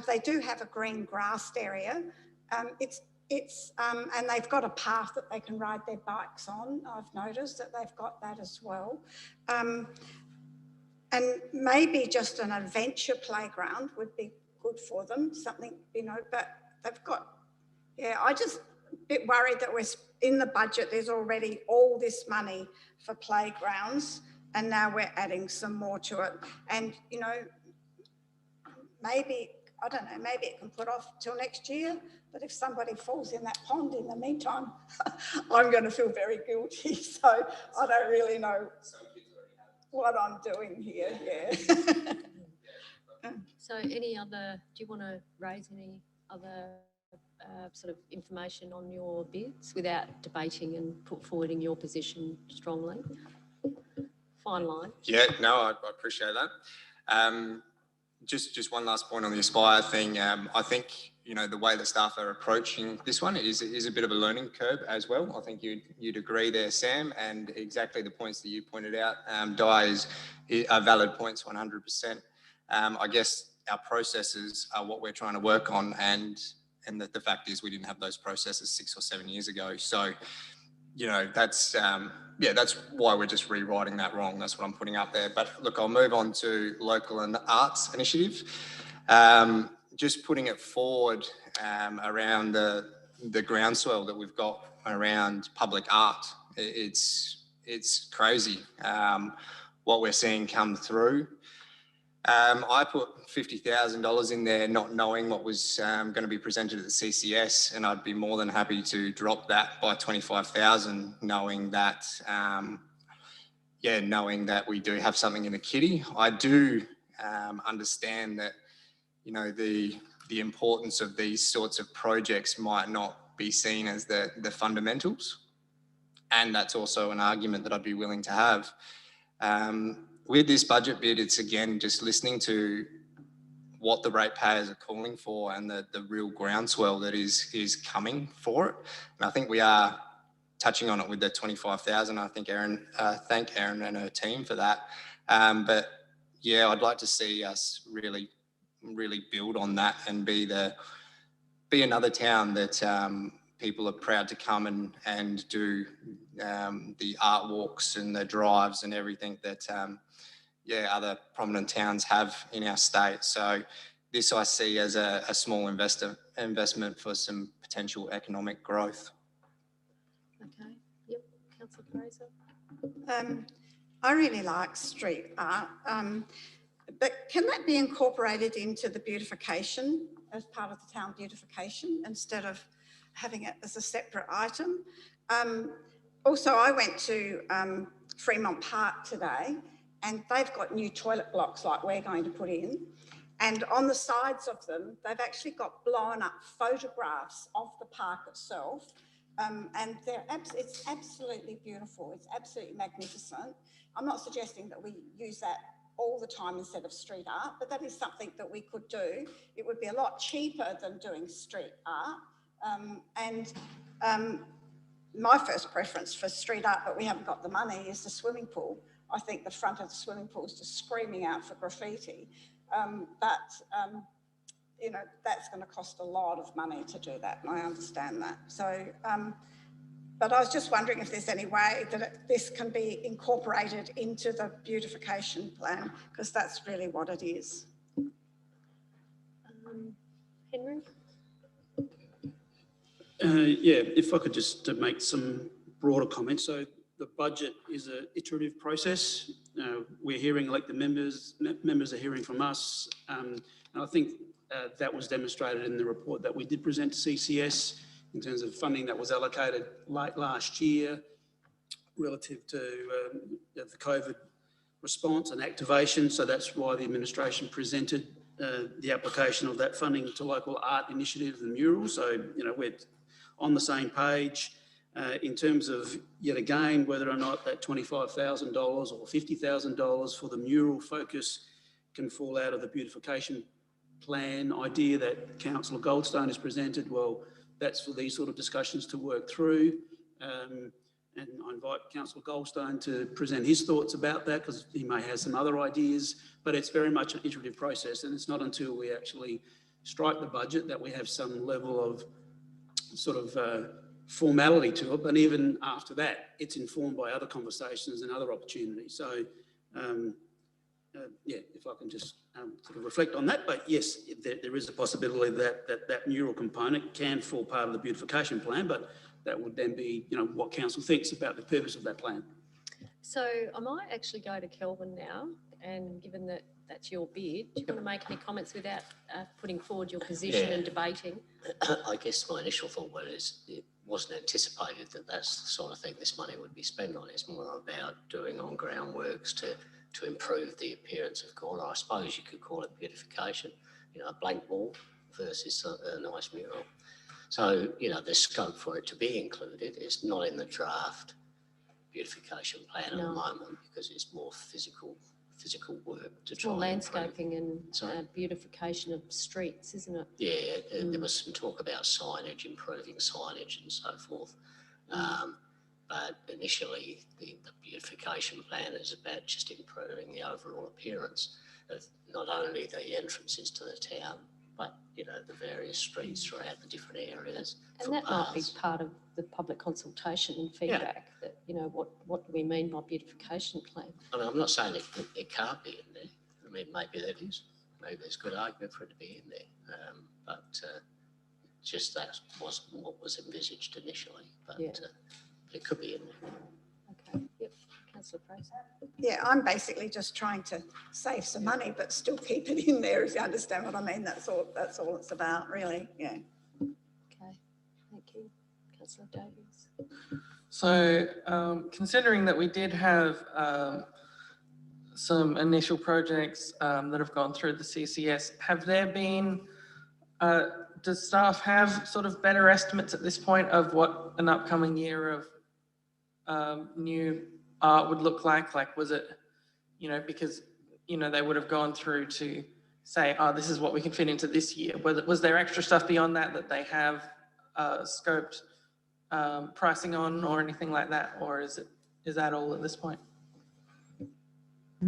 They do have a green grassed area. And they've got a path that they can ride their bikes on. I've noticed that they've got that as well. And maybe just an adventure playground would be good for them, something, you know, but they've got, yeah, I just a bit worried that we're in the budget, there's already all this money for playgrounds, and now we're adding some more to it. And, you know, maybe, I don't know, maybe it can put off till next year, but if somebody falls in that pond in the meantime, I'm going to feel very guilty. So I don't really know what I'm doing here, yeah. So any other, do you want to raise any other sort of information on your bids without debating and put forwarding your position strongly? Fine line. Yeah, no, I appreciate that. Just one last point on the Aspire thing. I think, you know, the way the staff are approaching this one is a bit of a learning curve as well. I think you'd agree there, Sam, and exactly the points that you pointed out, Di, are valid points 100%. I guess our processes are what we're trying to work on, and the fact is we didn't have those processes 6 or 7 years ago. So, you know, that's why we're just rewriting that wrong. That's what I'm putting up there. But look, I'll move on to local and arts initiative. Just putting it forward around the groundswell that we've got around public art. It's crazy what we're seeing come through. I put $50,000 in there, not knowing what was going to be presented at the CCS, and I'd be more than happy to drop that by 25,000, knowing that, knowing that we do have something in the kitty. I do understand that, you know, the importance of these sorts of projects might not be seen as the fundamentals, and that's also an argument that I'd be willing to have. With this budget bid, it's again just listening to what the ratepayers are calling for and the real groundswell that is coming for it. And I think we are touching on it with the 25,000. I think thank Erin and her team for that. But yeah, I'd like to see us really build on that and be another town that people are proud to come and do the art walks and the drives and everything that other prominent towns have in our state. So this I see as a small investment for some potential economic growth. Okay. Yep. Councillor Fraser. I really like street art, but can that be incorporated into the beautification as part of the town beautification instead of having it as a separate item? Also, I went to Fremont Park today, and they've got new toilet blocks like we're going to put in. And on the sides of them, they've actually got blown up photographs of the park itself. And it's absolutely beautiful. It's absolutely magnificent. I'm not suggesting that we use that all the time instead of street art, but that is something that we could do. It would be a lot cheaper than doing street art. My first preference for street art, but we haven't got the money, is the swimming pool. I think the front of the swimming pool is just screaming out for graffiti. You know, that's going to cost a lot of money to do that, and I understand that. So, but I was just wondering if there's any way that this can be incorporated into the beautification plan, because that's really what it is. Henry? Yeah, if I could just make some broader comments. So the budget is an iterative process. We're hearing elected members are hearing from us. And I think that was demonstrated in the report that we did present to CCS in terms of funding that was allocated late last year relative to the COVID response and activation. So that's why the administration presented the application of that funding to local art initiatives and murals. So, you know, we're on the same page in terms of, yet again, whether or not that $25,000 or $50,000 for the mural focus can fall out of the beautification plan idea that Councillor Goldstone has presented. Well, that's for these sort of discussions to work through. And I invite Councillor Goldstone to present his thoughts about that, because he may have some other ideas, but it's very much an iterative process, and it's not until we actually strike the budget that we have some level of sort of formality to it. But even after that, it's informed by other conversations and other opportunities. So, yeah, if I can just sort of reflect on that. But yes, there is a possibility that mural component can fall part of the beautification plan, but that would then be, you know, what council thinks about the purpose of that plan. So I might actually go to Kelvin now, and given that that's your bid, do you want to make any comments without putting forward your position and debating? I guess my initial thought was it wasn't anticipated that that's the sort of thing this money would be spent on. It's more about doing on-ground works to improve the appearance of corner. I suppose you could call it beautification, you know, a blank wall versus a nice mural. So, you know, the scope for it to be included is not in the draft beautification plan at the moment, because it's more physical work to try. More landscaping and beautification of streets, isn't it? Yeah, there was some talk about signage, improving signage and so forth. But initially, the beautification plan is about just improving the overall appearance of not only the entrances to the town, but, you know, the various streets throughout the different areas. And that might be part of the public consultation and feedback, that, you know, what do we mean by beautification plan? I mean, I'm not saying it can't be in there. I mean, maybe that is. Maybe there's good argument for it to be in there. But just that wasn't what was envisaged initially. But it could be in there. Okay, yep. Councillor Fraser. Yeah, I'm basically just trying to save some money, but still keep it in there, if you understand what I mean. That's all it's about, really. Yeah. Okay, thank you. Councillor Davies. So considering that we did have some initial projects that have gone through the CCS, have there been, does staff have sort of better estimates at this point of what an upcoming year of new art would look like? Like, was it, you know, because, you know, they would have gone through to say, oh, this is what we can fit into this year. Was there extra stuff beyond that they have scoped pricing on or anything like that? Or is that all at this point?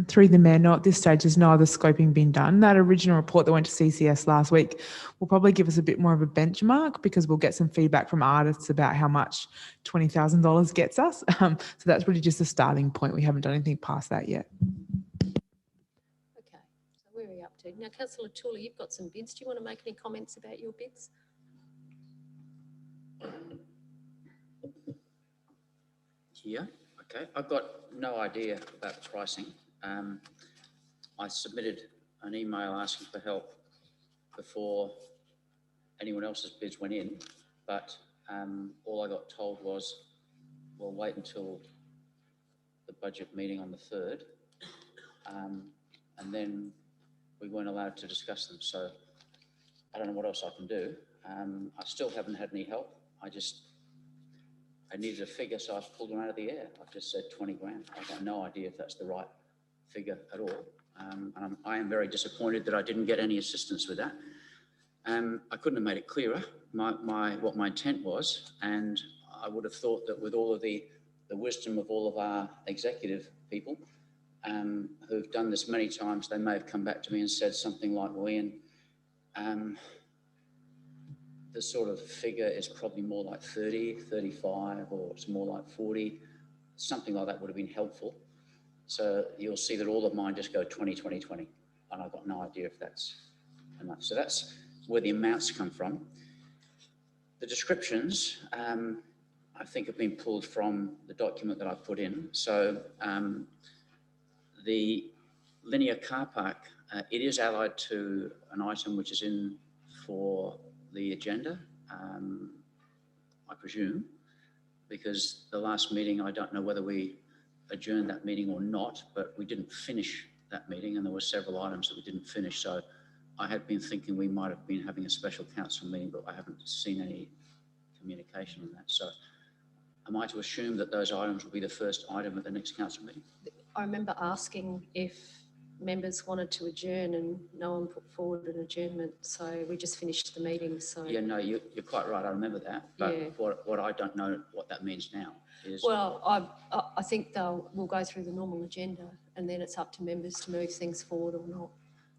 Through the Mayor, no, at this stage there's no other scoping been done. That original report that went to CCS last week will probably give us a bit more of a benchmark, because we'll get some feedback from artists about how much $20,000 gets us. So that's really just a starting point. We haven't done anything past that yet. Okay, so where are we up to? Now, Councillor Tooley, you've got some bids. Do you want to make any comments about your bids? Yeah, okay. I've got no idea about the pricing. I submitted an email asking for help before anyone else's bids went in, but all I got told was we'll wait until the budget meeting on the 3rd. And then we weren't allowed to discuss them. So I don't know what else I can do. I still haven't had any help. I needed a figure, so I've pulled them out of the air. I've just said 20 grand. I've got no idea if that's the right figure at all. And I am very disappointed that I didn't get any assistance with that. I couldn't have made it clearer, what my intent was. And I would have thought that with all of the wisdom of all of our executive people who've done this many times, they may have come back to me and said something like, well, Ian, the sort of figure is probably more like 30, 35, or it's more like 40. Something like that would have been helpful. So you'll see that all of mine just go 20, 20, 20. And I've got no idea if that's enough. So that's where the amounts come from. The descriptions, I think, have been pulled from the document that I put in. So the linear car park, it is allied to an item which is in for the agenda, I presume, because the last meeting, I don't know whether we adjourned that meeting or not, but we didn't finish that meeting and there were several items that we didn't finish. So I had been thinking we might have been having a special council meeting, but I haven't seen any communication on that. So am I to assume that those items will be the first item at the next council meeting? I remember asking if members wanted to adjourn and no one put forward an adjournment. So we just finished the meeting. So yeah, no, you're quite right. I remember that. But yeah. what I don't know what that means now is... Well, I think we'll go through the normal agenda and then it's up to members to move things forward or not.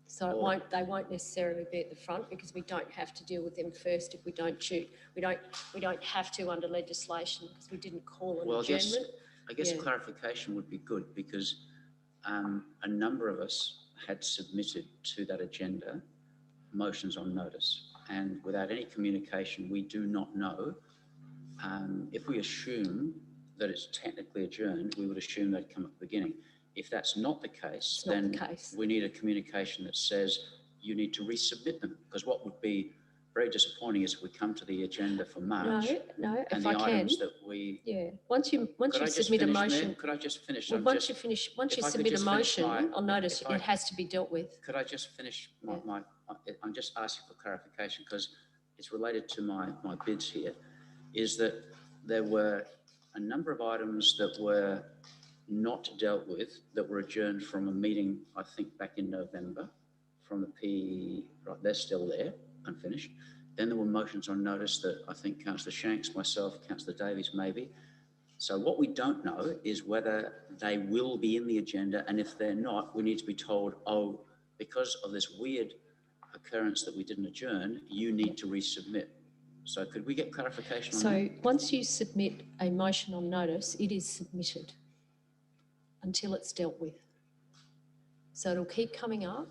So they won't necessarily be at the front because we don't have to deal with them first if we don't choose. We don't have to under legislation because we didn't call an adjournment. I guess clarification would be good because a number of us had submitted to that agenda motions on notice, and without any communication, we do not know. If we assume that it's technically adjourned, we would assume they'd come at the beginning. If that's not the case, then we need a communication that says you need to resubmit them, because what would be very disappointing is if we come to the agenda for March no, and the items that we... Yeah, once you submit a motion... Could I just finish? Well, once you submit a motion on notice, it has to be dealt with. Could I just finish I'm just asking for clarification because it's related to my bids here, is that there were a number of items that were not dealt with that were adjourned from a meeting, I think back in November, from the right, they're still there, unfinished. Then there were motions on notice that I think Councillor Shanks, myself, Councillor Davies maybe. So what we don't know is whether they will be in the agenda, and if they're not, we need to be told, oh, because of this weird occurrence that we didn't adjourn, you need to resubmit. So could we get clarification on that? So once you submit a motion on notice, it is submitted until it's dealt with. So it'll keep coming up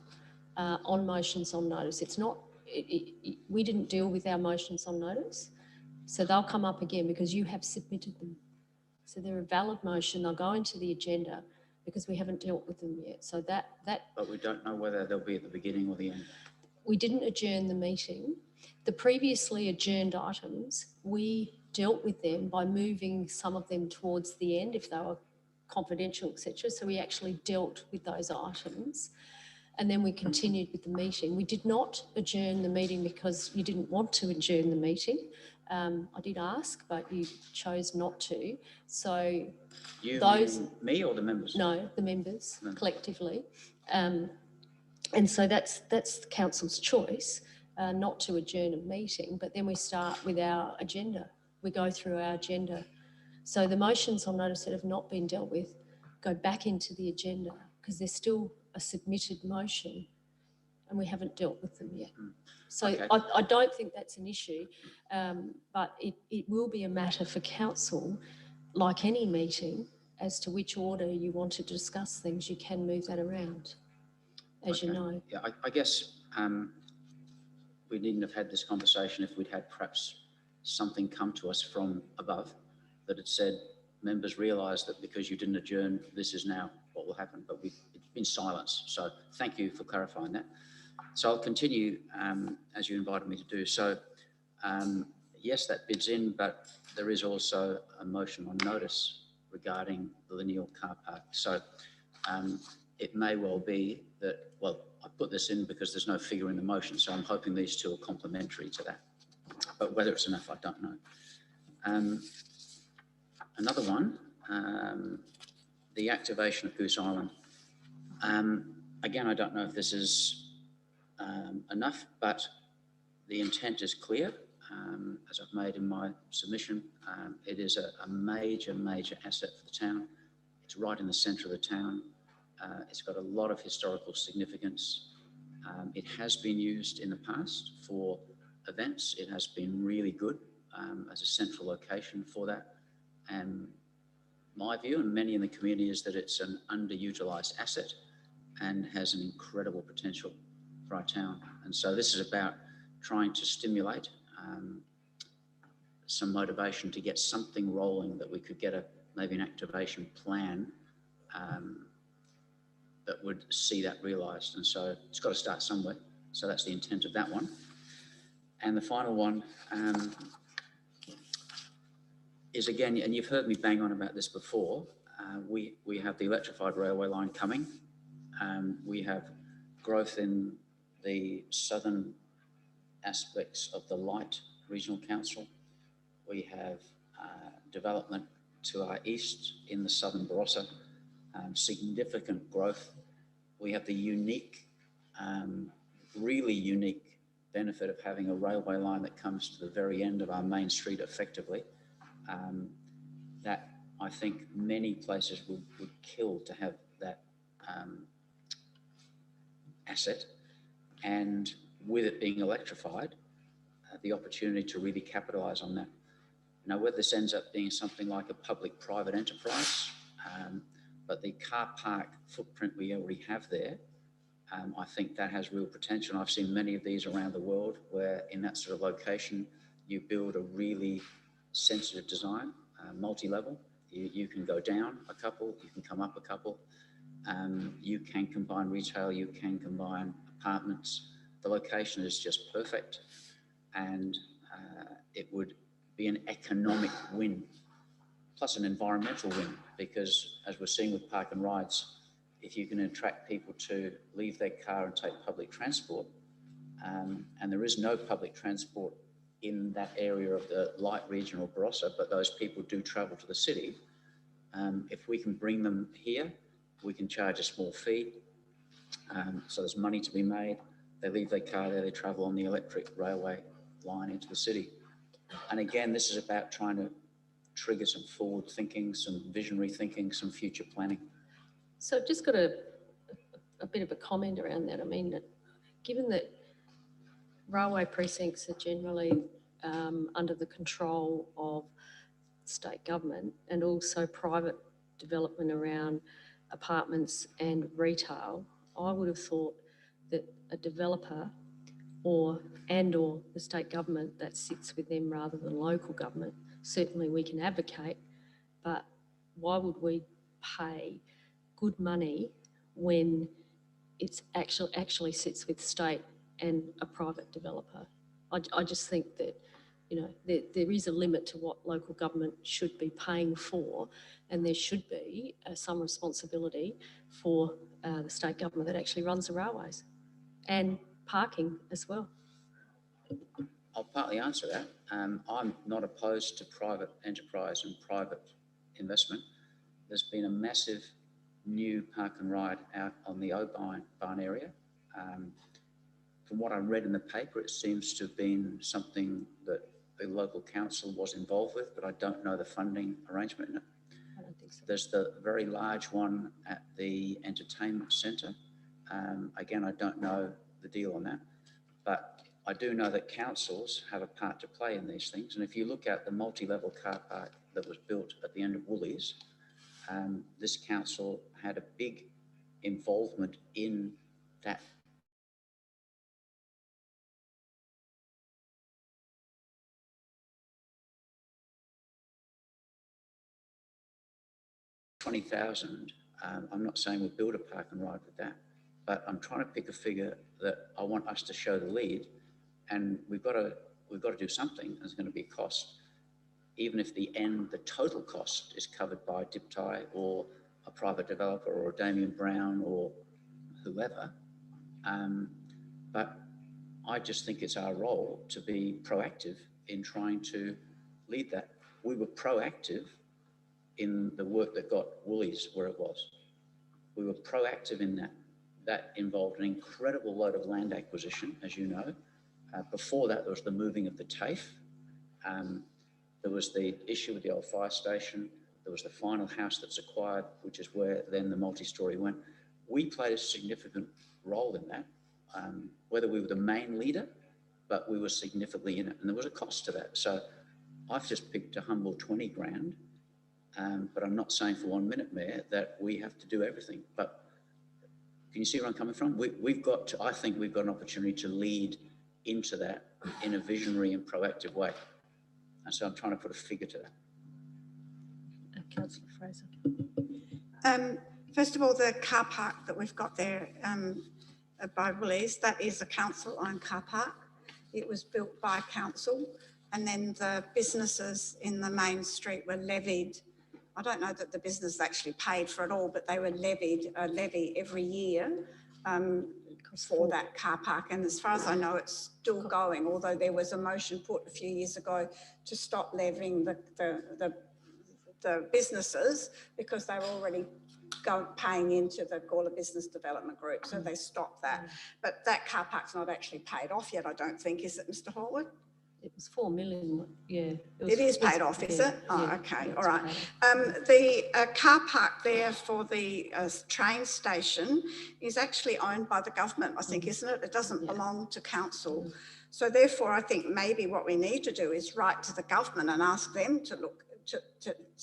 on motions on notice. It's not, we didn't deal with our motions on notice, so they'll come up again because you have submitted them. So they're a valid motion, they'll go into the agenda because we haven't dealt with them yet. So that. But we don't know whether they'll be at the beginning or the end. We didn't adjourn the meeting. The previously adjourned items, we dealt with them by moving some of them towards the end if they were confidential, etc. So we actually dealt with those items and then we continued with the meeting. We did not adjourn the meeting because you didn't want to adjourn the meeting. I did ask, but you chose not to. So you those... mean me or the members? No, the members collectively. And so that's the council's choice, not to adjourn a meeting, but then we start with our agenda. We go through our agenda. So the motions on notice that have not been dealt with go back into the agenda because they're still a submitted motion and we haven't dealt with them yet. So Okay. I don't think that's an issue, but it will be a matter for council, like any meeting, as to which order you want to discuss things. You can move that around, as you know. Yeah, I guess we needn't have had this conversation if we'd had perhaps something come to us from above that had said, members realise that because you didn't adjourn, this is now what will happen, but it's been silence. So thank you for clarifying that. So I'll continue as you invited me to do. So yes, that bid's in, but there is also a motion on notice regarding the lineal car park. So it may well be that, well, I put this in because there's no figure in the motion, so I'm hoping these two are complementary to that. But whether it's enough, I don't know. Another one, the activation of Goose Island. Again, I don't know if this is enough, but the intent is clear. As I've made in my submission, it is a major, major asset for the town. It's right in the centre of the town. It's got a lot of historical significance. It has been used in the past for events. It has been really good as a central location for that. And my view, and many in the community, is that it's an underutilised asset and has an incredible potential for our town. And so this is about trying to stimulate some motivation to get something rolling, that we could get maybe an activation plan that would see that realised. And so it's got to start somewhere. So that's the intent of that one. And the final one is, again, and you've heard me bang on about this before, we have the electrified railway line coming. We have growth in the southern aspects of the Light Regional Council. We have development to our east in the southern Barossa, significant growth. We have the unique, really unique benefit of having a railway line that comes to the very end of our main street effectively, that I think many places would kill to have that asset. And with it being electrified, the opportunity to really capitalise on that. Now, whether this ends up being something like a public-private enterprise, but the car park footprint we already have there, I think that has real potential. I've seen many of these around the world where in that sort of location, you build a really sensitive design, multi-level. You can go down a couple, you can come up a couple. You can combine retail, you can combine apartments. The location is just perfect, and it would be an economic win, plus an environmental win, because as we're seeing with park and rides, if you can attract people to leave their car and take public transport, and there is no public transport in that area of the Light Region or Barossa, but those people do travel to the city. If we can bring them here, we can charge a small fee. So there's money to be made. They leave their car there, they travel on the electric railway line into the city. And again, this is about trying to trigger some forward thinking, some visionary thinking, some future planning. So I've just got a bit of a comment around that. I mean, given that railway precincts are generally under the control of state government, and also private development around apartments and retail, I would have thought that a developer or the state government that sits with them rather than local government, certainly we can advocate, but why would we pay good money when it's actually sits with state and a private developer? I just think that, you know, there is a limit to what local government should be paying for, and there should be some responsibility for the state government that actually runs the railways and parking as well. I'll partly answer that. I'm not opposed to private enterprise and private investment. There's been a massive new park and ride out on the Oban area. From what I read in the paper, it seems to have been something that the local council was involved with, but I don't know the funding arrangement in it. I don't think so. There's the very large one at the entertainment centre. Again, I don't know the deal on that, but I do know that councils have a part to play in these things. And if you look at the multi-level car park that was built at the end of Woolies, this council had a big involvement in that. $20,000. I'm not saying we'll build a park and ride with that, but I'm trying to pick a figure that I want us to show the lead. And we've got to we've got to do something. There's going to be a cost, even if the total cost is covered by Diptai or a private developer or Damien Brown or whoever. But I just think it's our role to be proactive in trying to lead that. We were proactive in the work that got Woolies where it was. We were proactive in that. That involved an incredible load of land acquisition, as you know. Before that, there was the moving of the TAFE. There was the issue with the old fire station. There was the final house that's acquired, which is where then the multi-storey went. We played a significant role in that, whether we were the main leader, but we were significantly in it, and there was a cost to that. So I've just picked a humble 20 grand, but I'm not saying for 1 minute, Mayor, that we have to do everything. But can you see where I'm coming from? We've got to, I think we've got an opportunity to lead into that in a visionary and proactive way. And so I'm trying to put a figure to that. Councillor Fraser. First of all, the car park that we've got there by Woolies, that is a council-owned car park. It was built by council, and then the businesses in the main street were levied. I don't know that the business actually paid for it all, but they were levied a levy every year for that car park. And as far as I know, it's still going, although there was a motion put a few years ago to stop levying the businesses because they were already paying into the Gawler Business Development Group, so they stopped that. But that car park's not actually paid off yet, I don't think, is it, Mr. Horwood? It was 4 million, yeah. It is paid off, is it? Oh, yeah, okay, yeah, all right. paid off. The car park there for the train station is actually owned by the government, I think, isn't it? It doesn't belong to council. So therefore, I think maybe what we need to do is write to the government and ask them to look,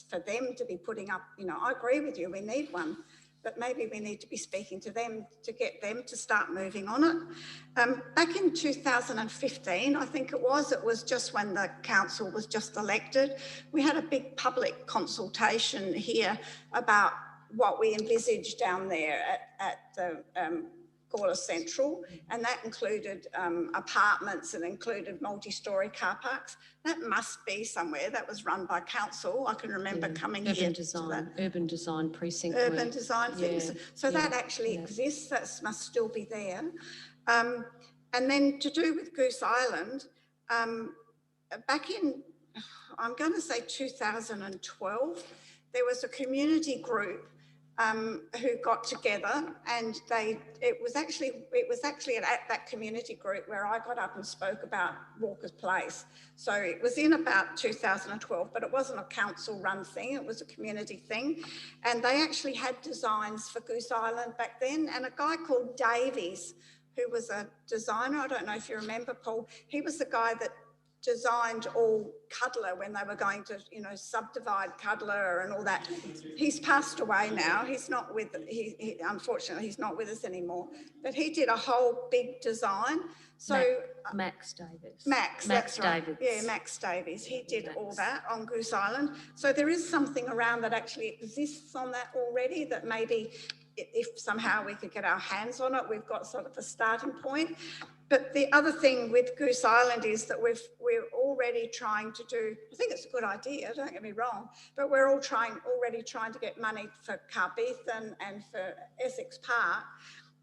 for them to be putting up, you know, I agree with you, we need one, but maybe we need to be speaking to them to get them to start moving on it. Back in 2015, I think it was just when the council was just elected, we had a big public consultation here about what we envisaged down there at the Gawler Central, and that included apartments and included multi-storey car parks. That must be somewhere that was run by council. I can remember coming here to that. Urban design precinct. Urban design things. So that actually yeah. exists, that must still be there. And then to do with Goose Island, back in, I'm going to say 2012, there was a community group who got together, and it was actually at that community group where I got up and spoke about Walker's Place. So it was in about 2012, but it wasn't a council run thing, it was a community thing. And they actually had designs for Goose Island back then, and a guy called Davies, who was a designer, I don't know if you remember, Paul, he was the guy that designed all Cuddler when they were going to, you know, subdivide Cuddler and all that. He's passed away now. He's not with, unfortunately, he's not with us anymore. But he did a whole big design. So Max Davies. Max, that's right. Yeah, Max Davies. He did all that on Goose Island. So there is something around that actually exists on that already that maybe if somehow we could get our hands on it, we've got sort of a starting point. But the other thing with Goose Island is that we're already trying to do, I think it's a good idea, don't get me wrong, but we're already trying to get money for Carbeethan and for Essex Park.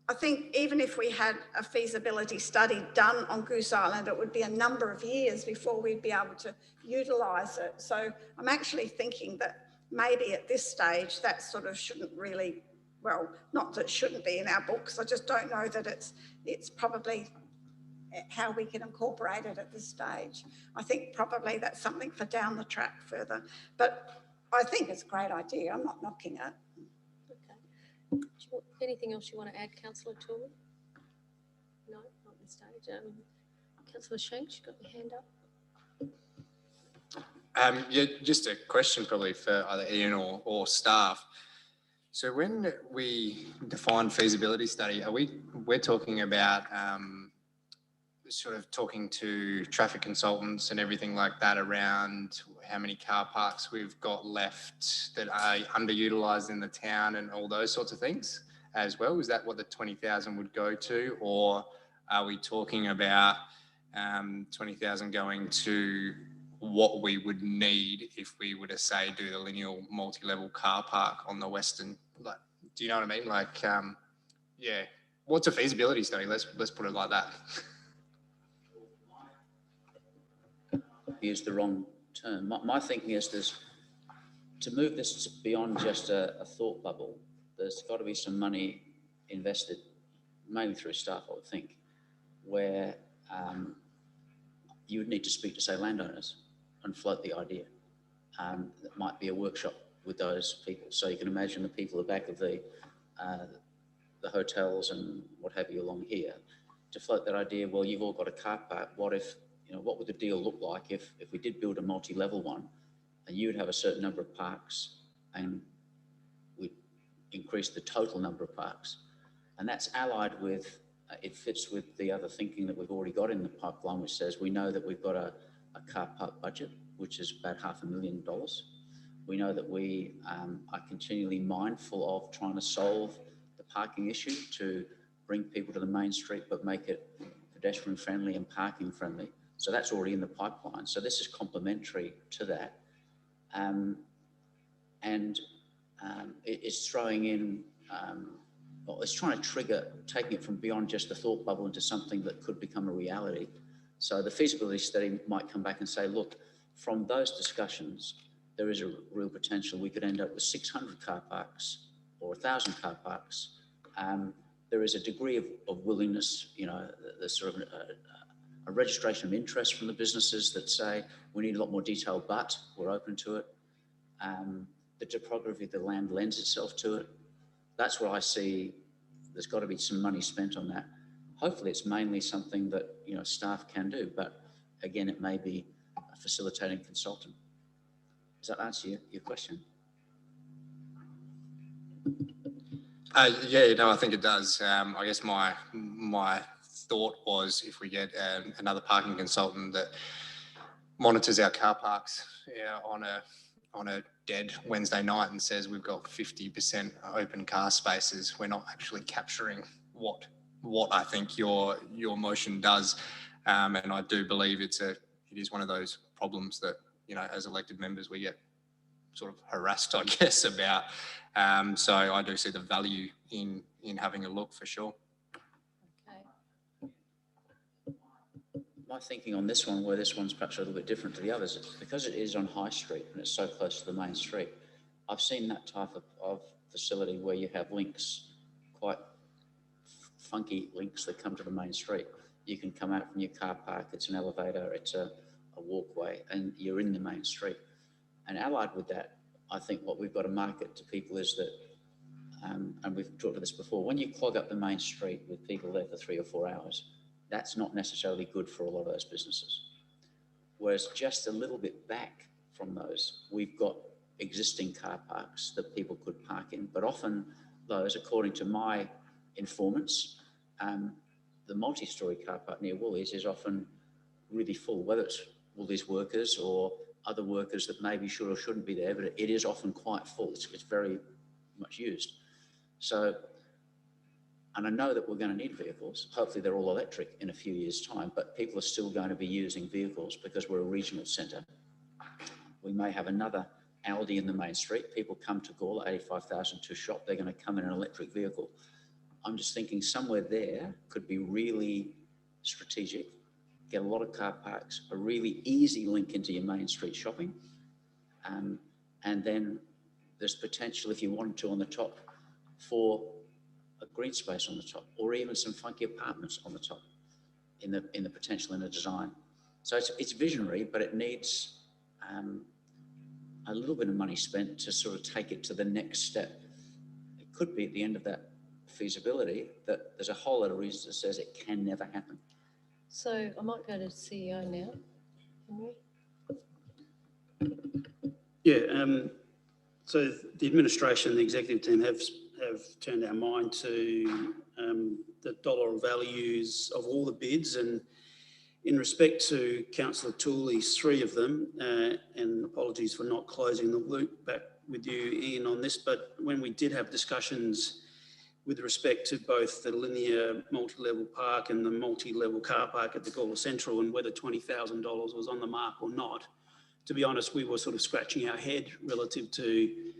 I think even if we had a feasibility study done on Goose Island, it would be a number of years before we'd be able to utilise it. So I'm actually thinking that maybe at this stage that sort of shouldn't really, well, not that it shouldn't be in our books, I just don't know that it's probably how we can incorporate it at this stage. I think probably that's something for down the track further, but I think it's a great idea. I'm not knocking it. Okay. Anything else you want to add, Councillor Tooley? No, not at this stage. Councillor Shanks, you've got your hand up. Yeah, just a question probably for either Ian or staff. So when we define feasibility study, we're talking about sort of talking to traffic consultants and everything like that around how many car parks we've got left that are underutilised in the town and all those sorts of things as well? Is that what the 20,000 would go to? Or are we talking about 20,000 going to what we would need if we were to say do the lineal multi-level car park on the Western. Like, do you know what I mean? Like, yeah, what's a feasibility study? Let's put it like that. Use the wrong term. My thinking is to move this beyond just a thought bubble. There's got to be some money invested, mainly through staff, I would think, where you would need to speak to, say, landowners and float the idea. That might be a workshop with those people. So you can imagine the people at the back of the hotels and what have you along here to float that idea. Well, you've all got a car park. What if, what would the deal look like if we did build a multi-level one and you'd have a certain number of parks and we'd increase the total number of parks. And that's allied with, it fits with the other thinking that we've already got in the pipeline, which says we know that we've got a car park budget, which is about $500,000. We know that we are continually mindful of trying to solve the parking issue to bring people to the main street, but make it pedestrian friendly and parking friendly. So that's already in the pipeline. So this is complementary to that. It's throwing in, it's trying to trigger, taking it from beyond just the thought bubble into something that could become a reality. So the feasibility study might come back and say, look, from those discussions, there is a real potential. We could end up with 600 car parks or 1,000 car parks. There is a degree of willingness, there's sort of a registration of interest from the businesses that say, we need a lot more detail, but we're open to it. The topography of the land lends itself to it. That's where I see there's got to be some money spent on that. Hopefully it's mainly something that, staff can do, but again, it may be a facilitating consultant. Does that answer your question? Yeah, I think it does. I guess my thought was if we get another parking consultant that monitors our car parks on a dead Wednesday night and says we've got 50% open car spaces, we're not actually capturing what I think your motion does. And I do believe it is one of those problems that, as elected members, we get sort of harassed, I guess, about. So I do see the value in having a look for sure. Okay. My thinking on this one, where this one's perhaps a little bit different to the others, because it is on High Street and it's so close to the main street, I've seen that type of facility where you have links, quite funky links that come to the main street. You can come out from your car park, it's an elevator, it's a walkway, and you're in the main street. And allied with that, I think what we've got to market to people is that, and we've talked about this before, when you clog up the main street with people there for 3 or 4 hours, that's not necessarily good for a lot of those businesses. Whereas just a little bit back from those, we've got existing car parks that people could park in, but often those, according to my informants, the multi-storey car park near Woolies is often really full, whether it's Woolies workers or other workers that maybe should or shouldn't be there, but it is often quite full. It's very much used. So, and I know that we're going to need vehicles. Hopefully they're all electric in a few years' time, but people are still going to be using vehicles because we're a regional centre. We may have another Aldi in the main street. People come to Gawler, 85,000 to shop. They're going to come in an electric vehicle. I'm just thinking somewhere there could be really strategic, get a lot of car parks, a really easy link into your main street shopping. And then there's potential, if you wanted to, on the top for a green space on the top, or even some funky apartments on the top in the potential in the design. So it's visionary, but it needs a little bit of money spent to sort of take it to the next step. It could be at the end of that feasibility that there's a whole lot of reasons that says it can never happen. So I might go to CEO now. Henry? Yeah, so the administration, the executive team have turned our mind to the dollar values of all the bids, and in respect to Councillor Tooley's 3 of them, and apologies for not closing the loop back with you, Ian, on this, but when we did have discussions with respect to both the linear multi-level park and the multi-level car park at the Gawler Central, and whether $20,000 was on the mark or not. To be honest, we were sort of scratching our head relative to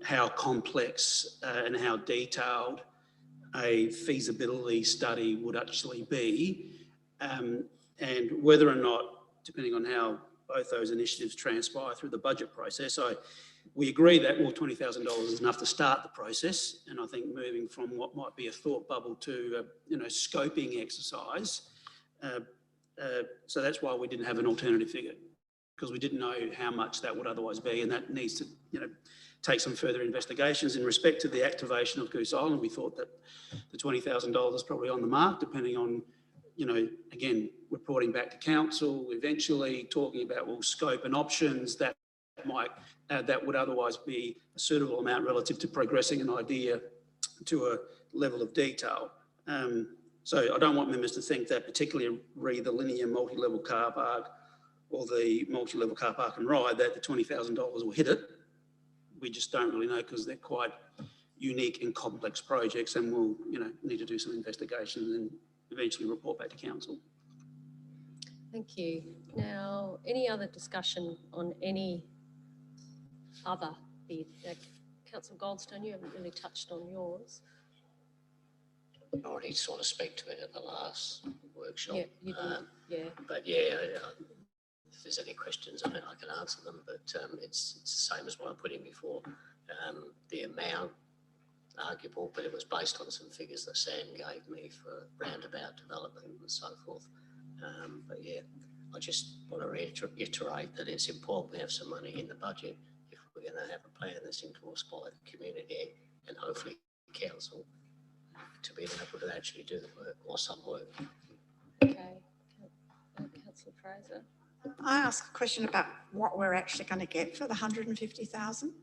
how complex and how detailed a feasibility study would actually be, and whether or not, depending on how both those initiatives transpire through the budget process. We agree that, well, $20,000 is enough to start the process. And I think moving from what might be a thought bubble to a scoping exercise. So that's why we didn't have an alternative figure, because we didn't know how much that would otherwise be. And that needs to, take some further investigations. In respect to the activation of Goose Island, we thought that the $20,000 is probably on the mark, depending on, again, reporting back to council, eventually talking about, well, scope and options that would otherwise be a suitable amount relative to progressing an idea to a level of detail. So I don't want members to think that particularly the linear multi-level car park or the multi-level car park and ride, that the $20,000 will hit it. We just don't really know, because they're quite unique and complex projects, and we'll need to do some investigation and then eventually report back to council. Thank you. Now, any other discussion on any other bid? Councillor Goldstone, you haven't really touched on yours. I already sort of spoke to it at the last workshop. Yeah, you did. Yeah. But yeah, if there's any questions on it, I can answer them. But it's the same as what I put in before. The amount, arguable, but it was based on some figures that Sam gave me for roundabout development and so forth. But yeah, I just want to reiterate that it's important we have some money in the budget if we're going to have a plan that's endorsed by the community and hopefully council to be able to actually do the work or some work. Okay. Councillor Fraser. I ask a question about what we're actually going to get for the 150,000.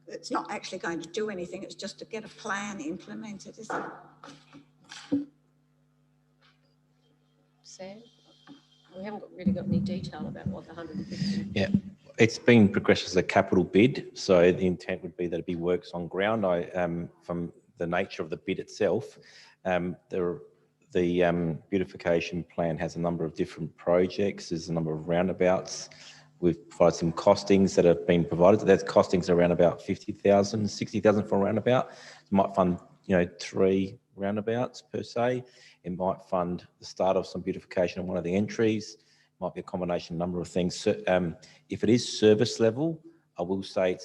It's not actually going to do anything. It's just to get a plan implemented, isn't it? Sam? We haven't really got any detail about what the 150. Yeah, it's been progressed as a capital bid. So the intent would be that it be works on ground. From the nature of the bid itself, the beautification plan has a number of different projects. There's a number of roundabouts. We've provided some costings that have been provided. That's costings around about 50,000, 60,000 for a roundabout. It might fund, 3 roundabouts per se. It might fund the start of some beautification on one of the entries. It might be a combination number of things. So, if it is service level, I will say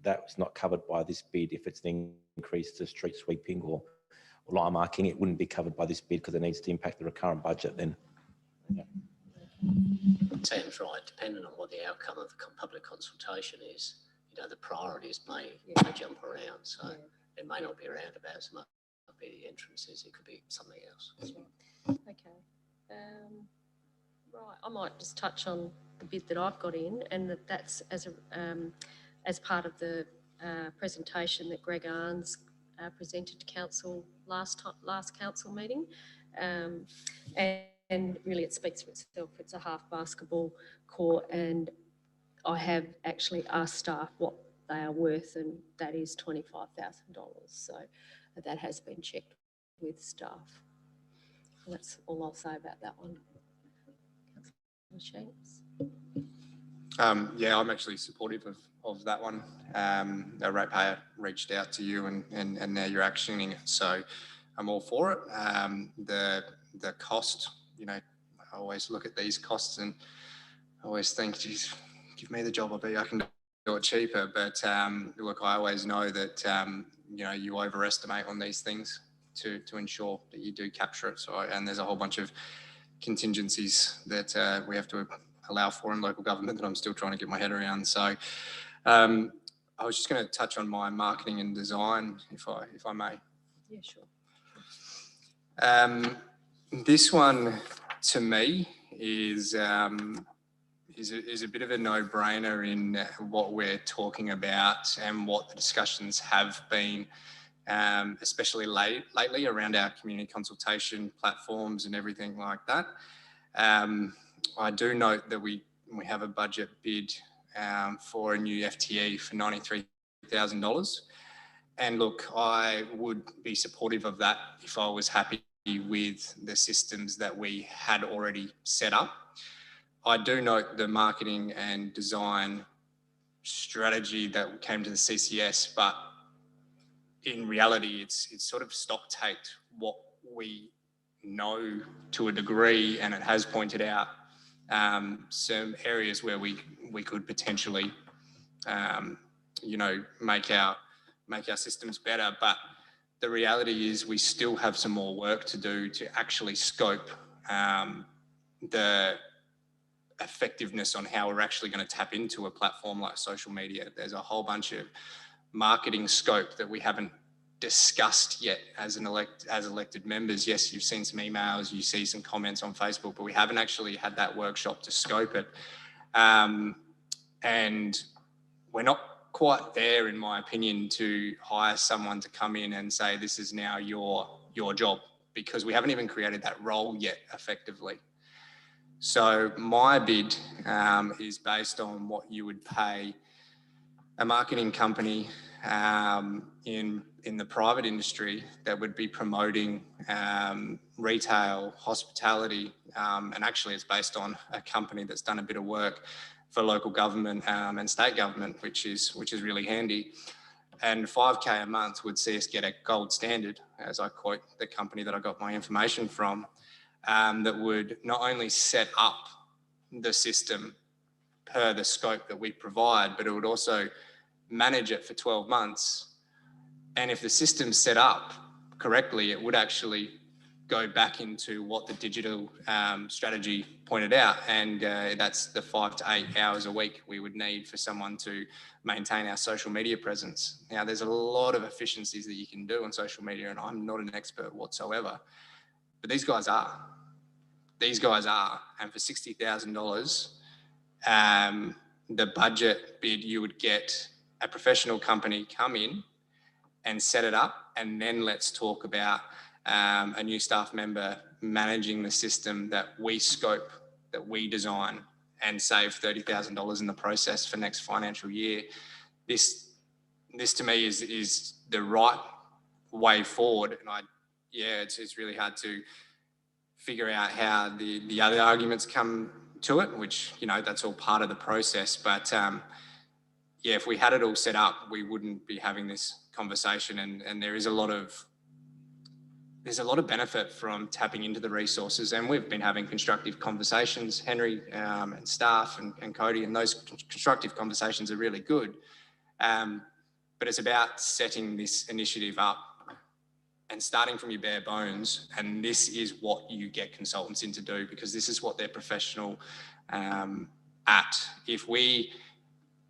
that's not covered by this bid. If it's an increase to street sweeping or line marking, it wouldn't be covered by this bid because it needs to impact the recurrent budget then. Yeah. Sam's right, depending on what the outcome of the public consultation is, the priorities may jump around. So it may not be roundabouts, it might be the entrances, it could be something else. Okay. Right, I might just touch on the bid that I've got in, and that's as part of the presentation that Greg Arns presented to council last council meeting, and really it speaks for itself. It's a half basketball court, and I have actually asked staff what they are worth, and that is $25,000. So that has been checked with staff. And that's all I'll say about that one. Councillor Shanks. Yeah, I'm actually supportive of that one. A ratepayer reached out to you and now you're actioning it. So I'm all for it. The cost, I always look at these costs and I always think, geez, give me the job, I can do it cheaper. But look, I always know that, you overestimate on these things to ensure that you do capture it. So, and there's a whole bunch of contingencies that we have to allow for in local government that I'm still trying to get my head around. So I was just going to touch on my marketing and design, if I may. Yeah, sure. This one to me is a bit of a no-brainer in what we're talking about and what the discussions have been, especially lately around our community consultation platforms and everything like that. I do note that we have a budget bid for a new FTE for $93,000. And look, I would be supportive of that if I was happy with the systems that we had already set up. I do note the marketing and design strategy that came to the CCS, but in reality, it's sort of stock-taked what we know to a degree, and it has pointed out some areas where we could potentially, make our systems better. But the reality is we still have some more work to do to actually scope the effectiveness on how we're actually going to tap into a platform like social media. There's a whole bunch of marketing scope that we haven't discussed yet as elected members. Yes, you've seen some emails, you see some comments on Facebook, but we haven't actually had that workshop to scope it. And we're not quite there, in my opinion, to hire someone to come in and say, this is now your job, because we haven't even created that role yet effectively. So my bid is based on what you would pay a marketing company in the private industry that would be promoting retail, hospitality, and actually it's based on a company that's done a bit of work for local government and state government, which is really handy. And $5K a month would see us get a gold standard, as I quote the company that I got my information from, that would not only set up the system per the scope that we provide, but it would also manage it for 12 months. And if the system's set up correctly, it would actually go back into what the digital strategy pointed out. And that's the 5 to 8 hours a week we would need for someone to maintain our social media presence. Now, there's a lot of efficiencies that you can do on social media, and I'm not an expert whatsoever, but these guys are. These guys are. And for $60,000, the budget bid, you would get a professional company come in and set it up, and then let's talk about a new staff member managing the system that we scope, that we design, and save $30,000 in the process for next financial year. This to me is the right way forward. And it's really hard to figure out how the other arguments come to it, which, that's all part of the process. But if we had it all set up, we wouldn't be having this conversation. And there's a lot of benefit from tapping into the resources. And we've been having constructive conversations, Henry and staff and Cody, and those constructive conversations are really good. But it's about setting this initiative up and starting from your bare bones. And this is what you get consultants in to do, because this is what they're professional at. If we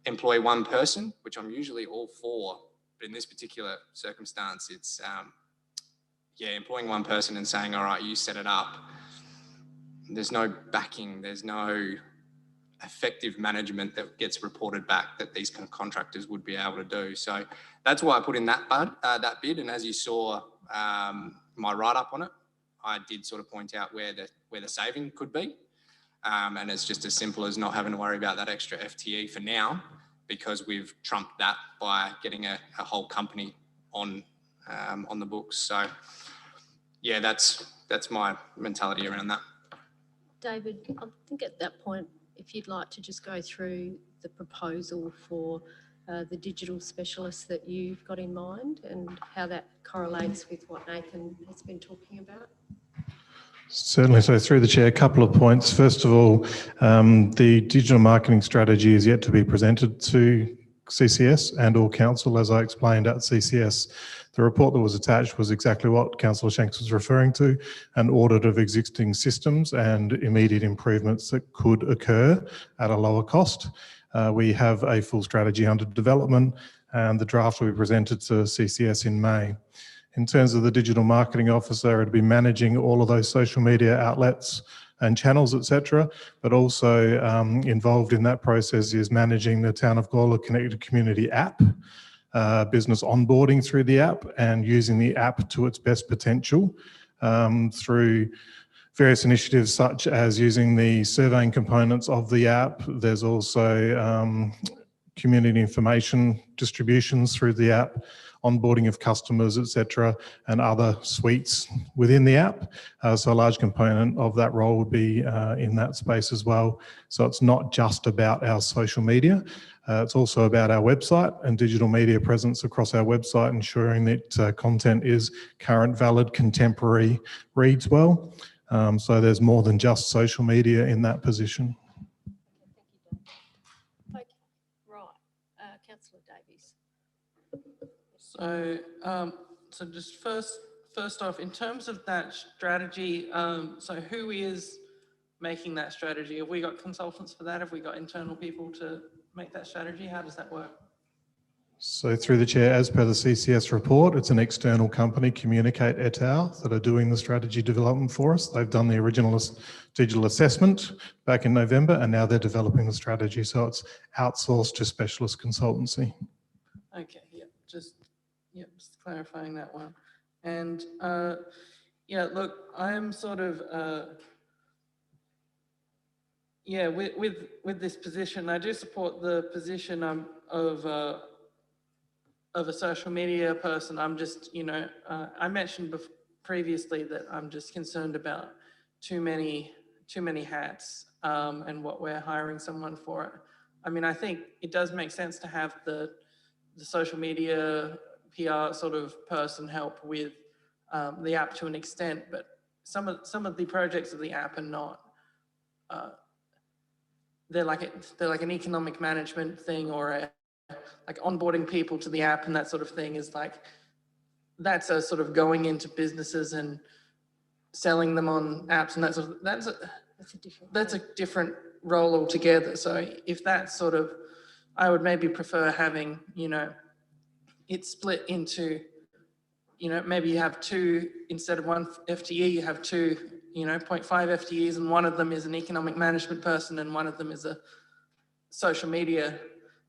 employ one person, which I'm usually all for, but in this particular circumstance, it's employing one person and saying, all right, you set it up. There's no backing, there's no effective management that gets reported back that these contractors would be able to do. So that's why I put in that bid. And as you saw my write-up on it, I did sort of point out where the saving could be. And it's just as simple as not having to worry about that extra FTE for now, because we've trumped that by getting a whole company on the books. So that's my mentality around that. David, I think at that point, if you'd like to just go through the proposal for the digital specialist that you've got in mind and how that correlates with what Nathan has been talking about. Certainly. So through the chair, a couple of points. First of all, the digital marketing strategy is yet to be presented to CCS and or council, as I explained at CCS. The report that was attached was exactly what Councillor Shanks was referring to, an audit of existing systems and immediate improvements that could occur at a lower cost. We have a full strategy under development, and the draft will be presented to CCS in May. In terms of the digital marketing officer, it'll be managing all of those social media outlets and channels, etc. But also involved in that process is managing the Town of Gawler Connected Community app, business onboarding through the app, and using the app to its best potential through various initiatives such as using the surveying components of the app. There's also community information distributions through the app, onboarding of customers, etc., and other suites within the app. So a large component of that role would be in that space as well. So it's not just about our social media. It's also about our website and digital media presence across our website, ensuring that content is current, valid, contemporary, reads well. So there's more than just social media in that position. Okay, right. Councillor Davies. So just first off, in terms of that strategy, so who is making that strategy? Have we got consultants for that? Have we got internal people to make that strategy? How does that work? So through the chair, as per the CCS report, it's an external company, Communicate et al., that are doing the strategy development for us. They've done the original digital assessment back in November, and now they're developing the strategy. So it's outsourced to specialist consultancy. Okay, just clarifying that one. And yeah, look, I'm sort of with this position, I do support the position of a social media person. I'm just, I mentioned previously that I'm just concerned about too many hats and what we're hiring someone for. I mean, I think it does make sense to have the social media PR sort of person help with the app to an extent, but some of the projects of the app are not. They're like an economic management thing, or like onboarding people to the app and that sort of thing is like, that's a sort of going into businesses and selling them on apps and that sort of, that's a different role altogether. So if that's sort of, I would maybe prefer having, it split into, maybe you have two, instead of one FTE, you have two, 0.5 FTEs, and one of them is an economic management person and one of them is a social media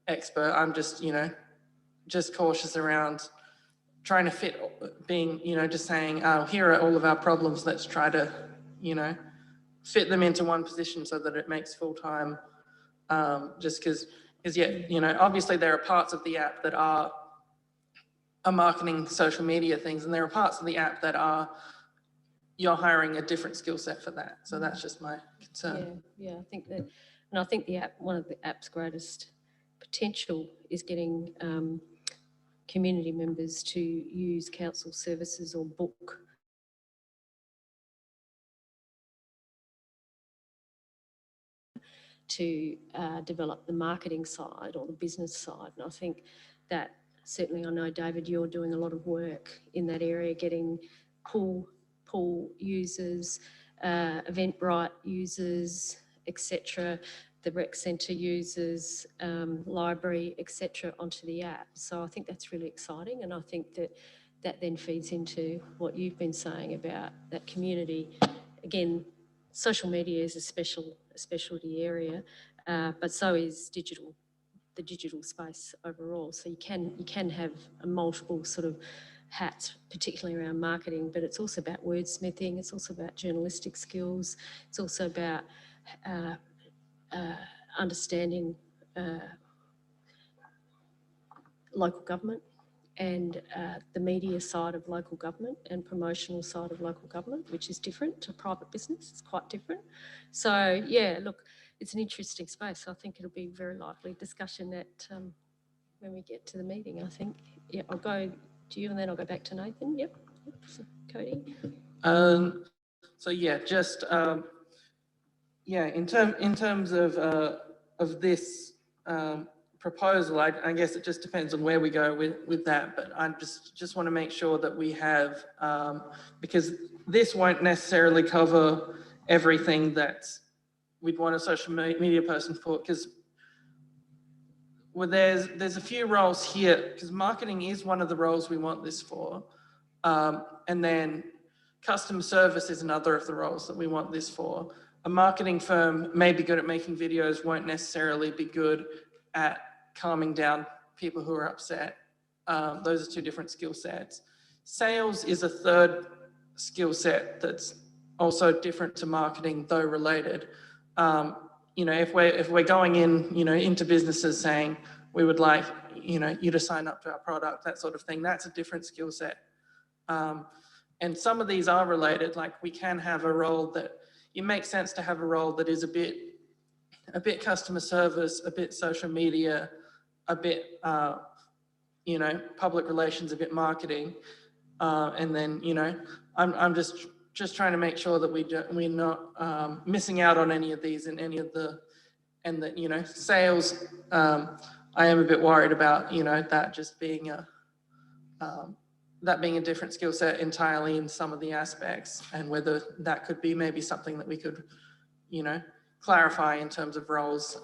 expert. I'm just, just cautious around trying to fit being, just saying, oh, here are all of our problems. Let's try to, fit them into one position so that it makes full time. Just because obviously there are parts of the app that are marketing social media things, and there are parts of the app that you're hiring a different skill set for that. So that's just my concern. Yeah, I think that, and I think the app, one of the app's greatest potential is getting community members to use council services or book to develop the marketing side or the business side. And I think that certainly, I know, David, you're doing a lot of work in that area, getting pool users, Eventbrite users, etc., the rec centre users, library, etc., onto the app. So I think that's really exciting, and I think that then feeds into what you've been saying about that community. Again, social media is a specialty area, but so is the digital space overall. So you can have a multiple sort of hats, particularly around marketing, but it's also about wordsmithing. It's also about journalistic skills. It's also about understanding local government and the media side of local government and promotional side of local government, which is different to private business. It's quite different. So yeah, look, it's an interesting space. I think it'll be a very lively discussion when we get to the meeting, I think. Yeah, I'll go to you and then I'll go back to Nathan. Yep. So, Cody. So yeah, just in terms of this proposal, I guess it just depends on where we go with that. But I just want to make sure that we have, because this won't necessarily cover everything that we'd want a social media person for, because there's a few roles here, because marketing is one of the roles we want this for, and then customer service is another of the roles that we want this for. A marketing firm may be good at making videos, won't necessarily be good at calming down people who are upset. Those are two different skill sets. Sales is a third skill set that's also different to marketing, though related. If we're going in, into businesses saying, we would like, you know, you to sign up to our product, that sort of thing. That's a different skill set. And some of these are related, like we can have a role that, it makes sense to have a role that is a bit customer service, a bit social media, a bit, you know, public relations, a bit marketing. And then, you know, I'm just trying to make sure that we're not missing out on any of these in any of the, and that, you know, sales, I am a bit worried about, you know, that just being that being a different skill set entirely in some of the aspects, and whether that could be maybe something that we could, you know, clarify in terms of roles.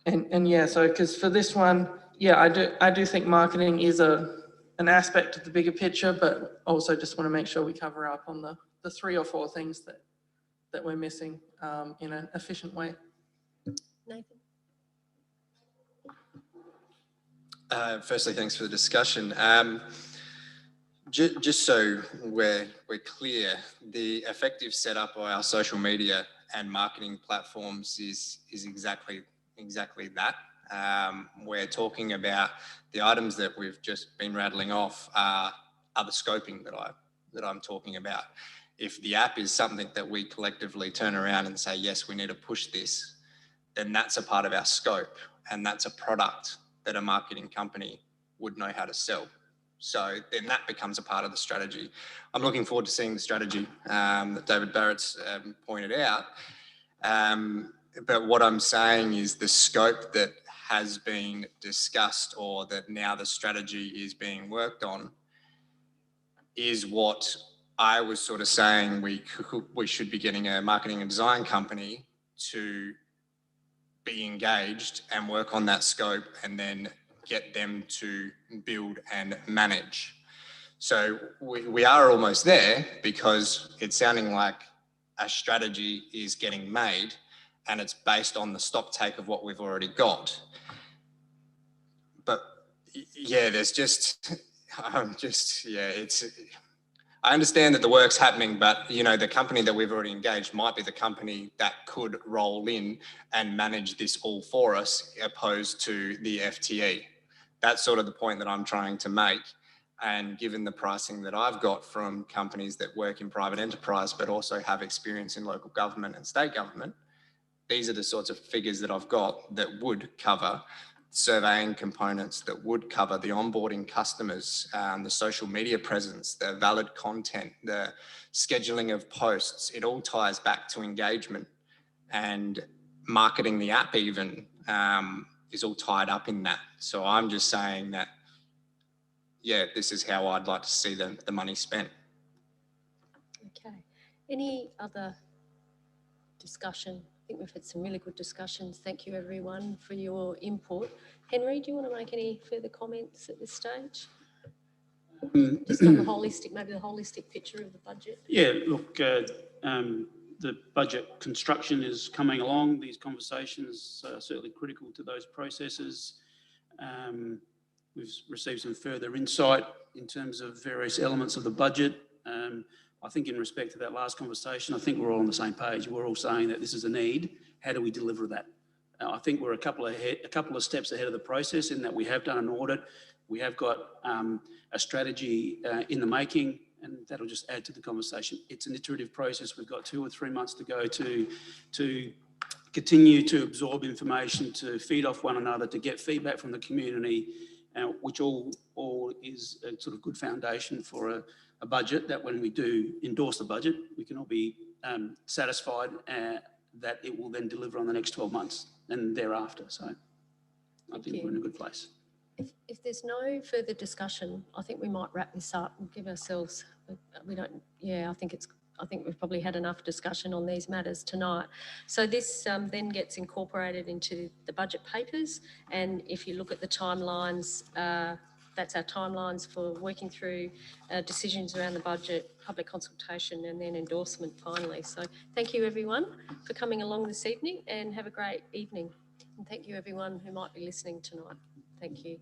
And yeah, so because for this one, yeah, I do think marketing is an aspect of the bigger picture, but also just want to make sure we cover up on the 3 or 4 things that we're missing in an efficient way. Nathan? Firstly, thanks for the discussion. Just so we're clear, the effective setup of our social media and marketing platforms is exactly that. We're talking about the items that we've just been rattling off are the scoping that I'm talking about. If the app is something that we collectively turn around and say, yes, we need to push this, then that's a part of our scope, and that's a product that a marketing company would know how to sell. So then that becomes a part of the strategy. I'm looking forward to seeing the strategy that David Barrett's pointed out. But what I'm saying is the scope that has been discussed, or that now the strategy is being worked on, is what I was sort of saying we should be getting a marketing and design company to be engaged and work on that scope, and then get them to build and manage. So we are almost there, because it's sounding like a strategy is getting made and it's based on the stock take of what we've already got. But yeah, there's just, I understand that the work's happening, but you know, the company that we've already engaged might be the company that could roll in and manage this all for us, opposed to the FTE. That's sort of the point that I'm trying to make. And given the pricing that I've got from companies that work in private enterprise, but also have experience in local government and state government, these are the sorts of figures that I've got that would cover surveying components, that would cover the onboarding customers, the social media presence, the valid content, the scheduling of posts. It all ties back to engagement, and marketing the app even is all tied up in that. So I'm just saying that, yeah, this is how I'd like to see the money spent. Okay. Any other discussion? I think we've had some really good discussions. Thank you everyone for your input. Henry, do you want to make any further comments at this stage? Just on the holistic, maybe the holistic picture of the budget? Yeah, look, the budget construction is coming along. These conversations are certainly critical to those processes. We've received some further insight in terms of various elements of the budget. I think in respect to that last conversation, I think we're all on the same page. We're all saying that this is a need. How do we deliver that? I think we're a couple of steps ahead of the process, in that we have done an audit. We have got a strategy in the making, and that'll just add to the conversation. It's an iterative process. We've got 2 or 3 months to go to continue to absorb information, to feed off one another, to get feedback from the community, which all is a sort of good foundation for a budget, that when we do endorse the budget, we can all be satisfied that it will then deliver on the next 12 months and thereafter. So I think we're in a good place. If there's no further discussion, I think we might wrap this up and give ourselves, I think we've probably had enough discussion on these matters tonight. So this then gets incorporated into the budget papers. And if you look at the timelines, that's our timelines for working through decisions around the budget, public consultation, and then endorsement finally. So thank you everyone for coming along this evening, and have a great evening. And thank you everyone who might be listening tonight. Thank you.